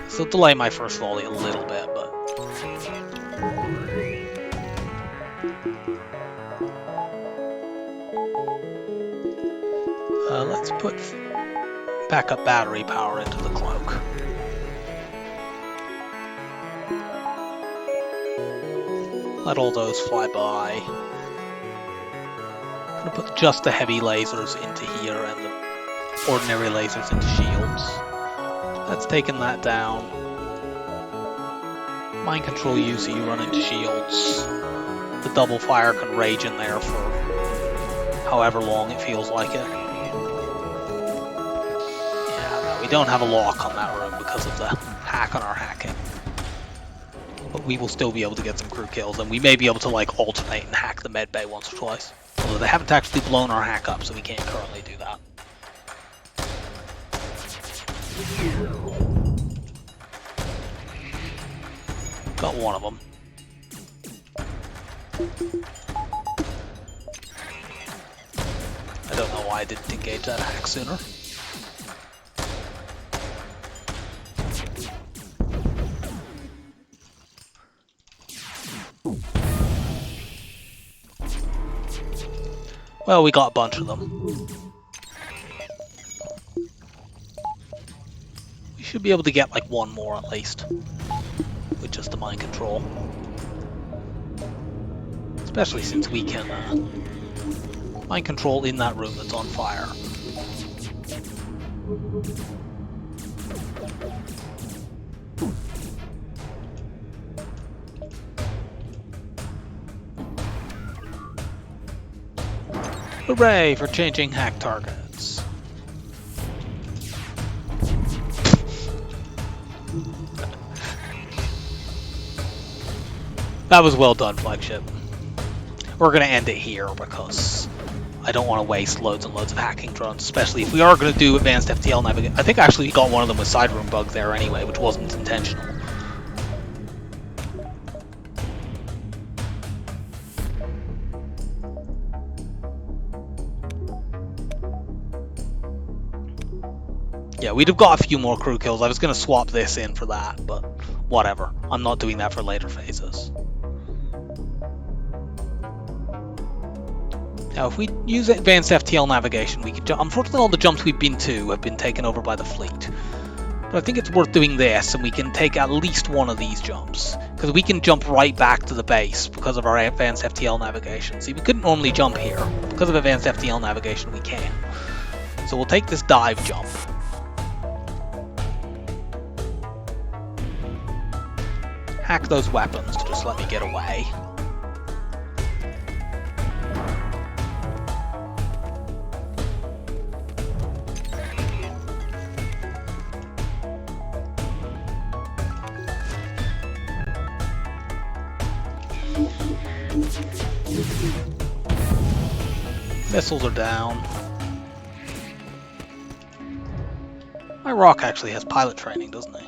So delay my first volley a little bit, but let's put backup battery power into the cloak. Let all those fly by. I'm gonna put just the heavy lasers into here and the ordinary lasers into shields. That's taken that down. Mind control you so you run into shields. The double fire can rage in there for however long it feels like it. Yeah, no, we don't have a lock on that room because of the hack on our hacking. But we will still be able to get some crew kills, and we may be able to like alternate and hack the medbay once or twice. Although they haven't actually blown our hack up, so we can't currently do that. Got one of them. I don't know why I didn't engage that hack sooner. Well, we got a bunch of them. We should be able to get like one more at least. With just the mind control. Especially since we can mind control in that room that's on fire. Hooray for changing hack targets. That was well done, Flagship. We're going to end it here because I don't want to waste loads and loads of hacking drones, especially if we are going to do advanced FTL navigation. I think actually we got one of them with side room bug there anyway, which wasn't intentional. Yeah, we'd have got a few more crew kills. I was going to swap this in for that, but whatever. I'm not doing that for later phases. Now, if we use advanced FTL navigation, we could jump. Unfortunately, all the jumps we've been to have been taken over by the fleet. But I think it's worth doing this, and we can take at least one of these jumps. Because we can jump right back to the base because of our advanced FTL navigation. See, we couldn't normally jump here. Because of advanced FTL navigation, we can. So we'll take this dive jump. Hack those weapons to just let me get away. Missiles are down. My rock actually has pilot training, doesn't he?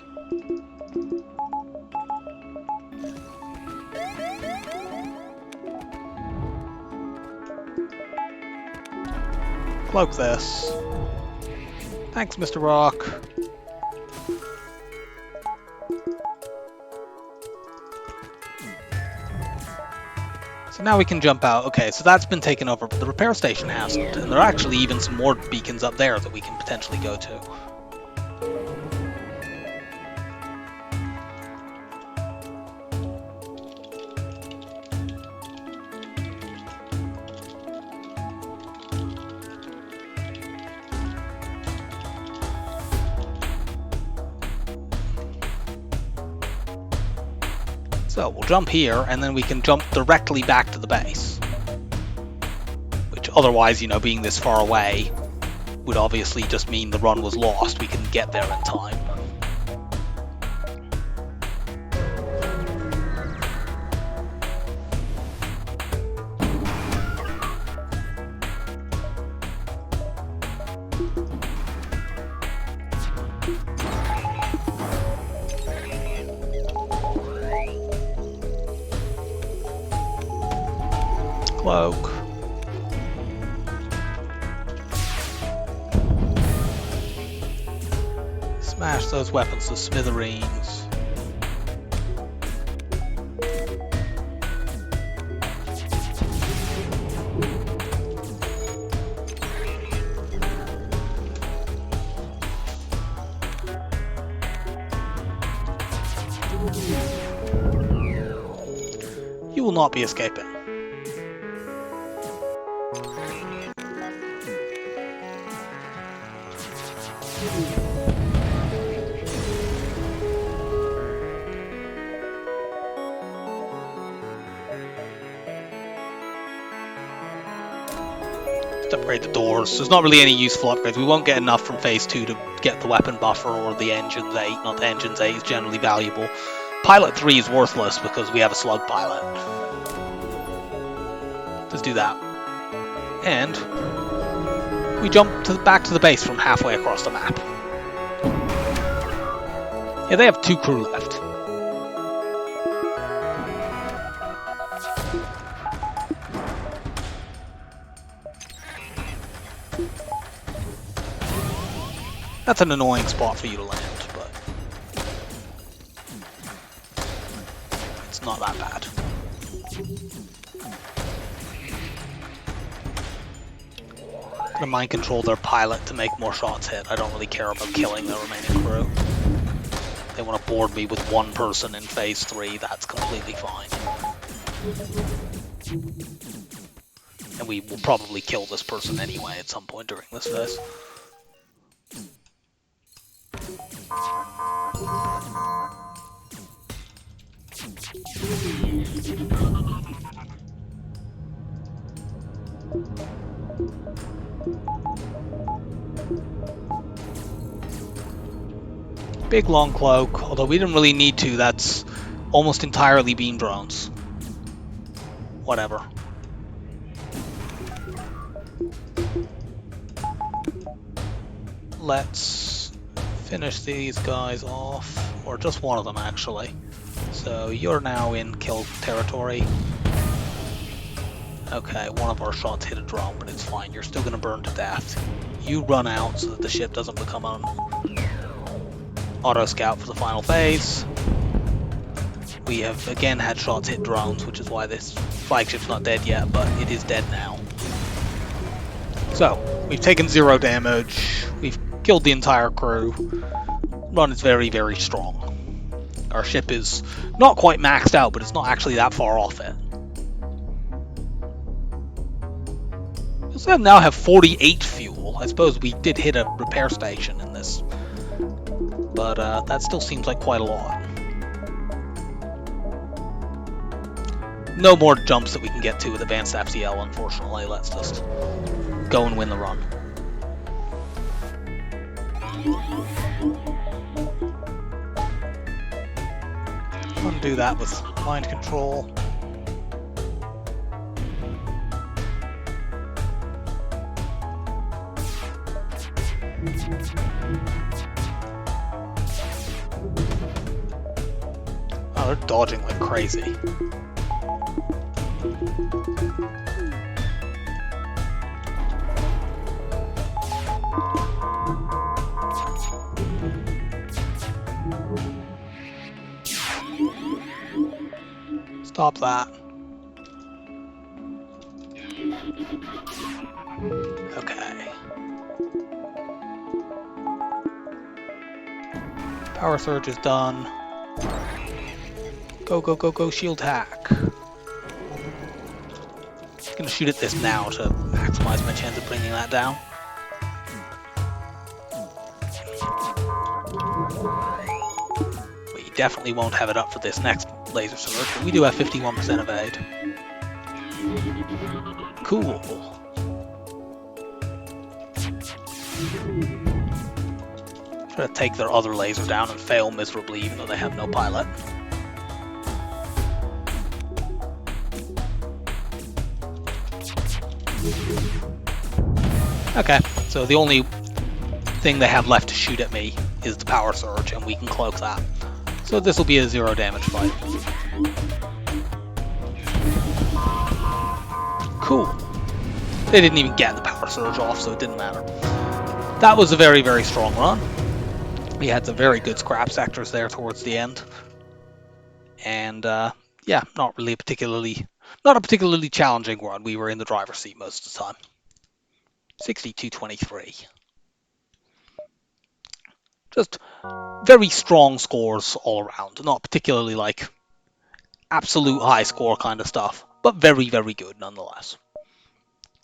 Cloak this. Thanks, Mr. Rock. So now we can jump out. Okay, so that's been taken over, but the repair station hasn't. And there are actually even some more beacons up there that we can potentially go to. So we'll jump here, and then we can jump directly back to the base. Which otherwise, you know, being this far away, would obviously just mean the run was lost. We can get there in time. Cloak. Smash those weapons to smithereens. You will not be escaping. Upgrade the doors. There's not really any useful upgrades. We won't get enough from phase 2 to get the weapon buffer or the engines 8. Not the engines 8 is generally valuable. Pilot 3 is worthless because we have a slug pilot. Let's do that. And we jump back to the base from halfway across the map. Yeah, they have 2 crew left. That's an annoying spot for you to land, but it's not that bad. I'm gonna mind control their pilot to make more shots hit. I don't really care about killing the remaining crew. If they want to board me with one person in phase 3, that's completely fine. And we will probably kill this person anyway at some point during this phase. Big long cloak, although we didn't really need to, that's almost entirely beam drones. Whatever. Let's finish these guys off, or just one of them actually. So you're now in kill territory. Okay, one of our shots hit a drone, but it's fine. You're still going to burn to death. You run out so that the ship doesn't become an auto-scout for the final phase. We have again had shots hit drones, which is why this flagship's not dead yet, but it is dead now. So, we've taken 0 damage. We've killed the entire crew. Run is very, very strong. Our ship is not quite maxed out, but it's not actually that far off it. We now have 48 fuel. I suppose we did hit a repair station in this, but that still seems like quite a lot. No more jumps that we can get to with advanced FTL, unfortunately. Let's just go and win the run. Undo that with mind control. Oh, they're dodging like crazy. Stop that. Okay. Power surge is done. Go, go, go, go, shield hack. I'm gonna shoot at this now to maximize my chance of bringing that down. We definitely won't have it up for this next laser surge, but we do have 51% evade. Cool. Try to take their other laser down and fail miserably, even though they have no pilot. Okay, so the only thing they have left to shoot at me is the power surge, and we can cloak that. So this will be a 0 damage fight. Cool. They didn't even get the power surge off, so it didn't matter. That was a very, very strong run. We had some very good scrap sectors there towards the end. And yeah, not a particularly challenging run. We were in the driver's seat most of the time. 62-23. Just very strong scores all around. Not particularly like absolute high score kind of stuff, but very, very good nonetheless.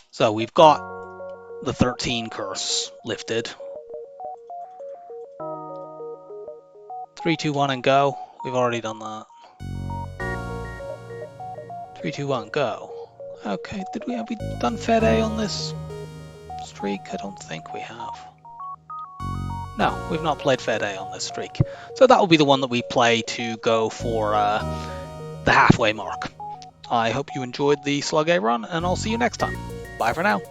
So we've got the 13 curse lifted. 3, 2, 1 and go. We've already done that. 3, 2, 1, go. Okay, have we done Fed A on this streak? I don't think we have. No, we've not played Fed A on this streak. So that will be the one that we play to go for the halfway mark. I hope you enjoyed the Slug A Run, and I'll see you next time. Bye for now.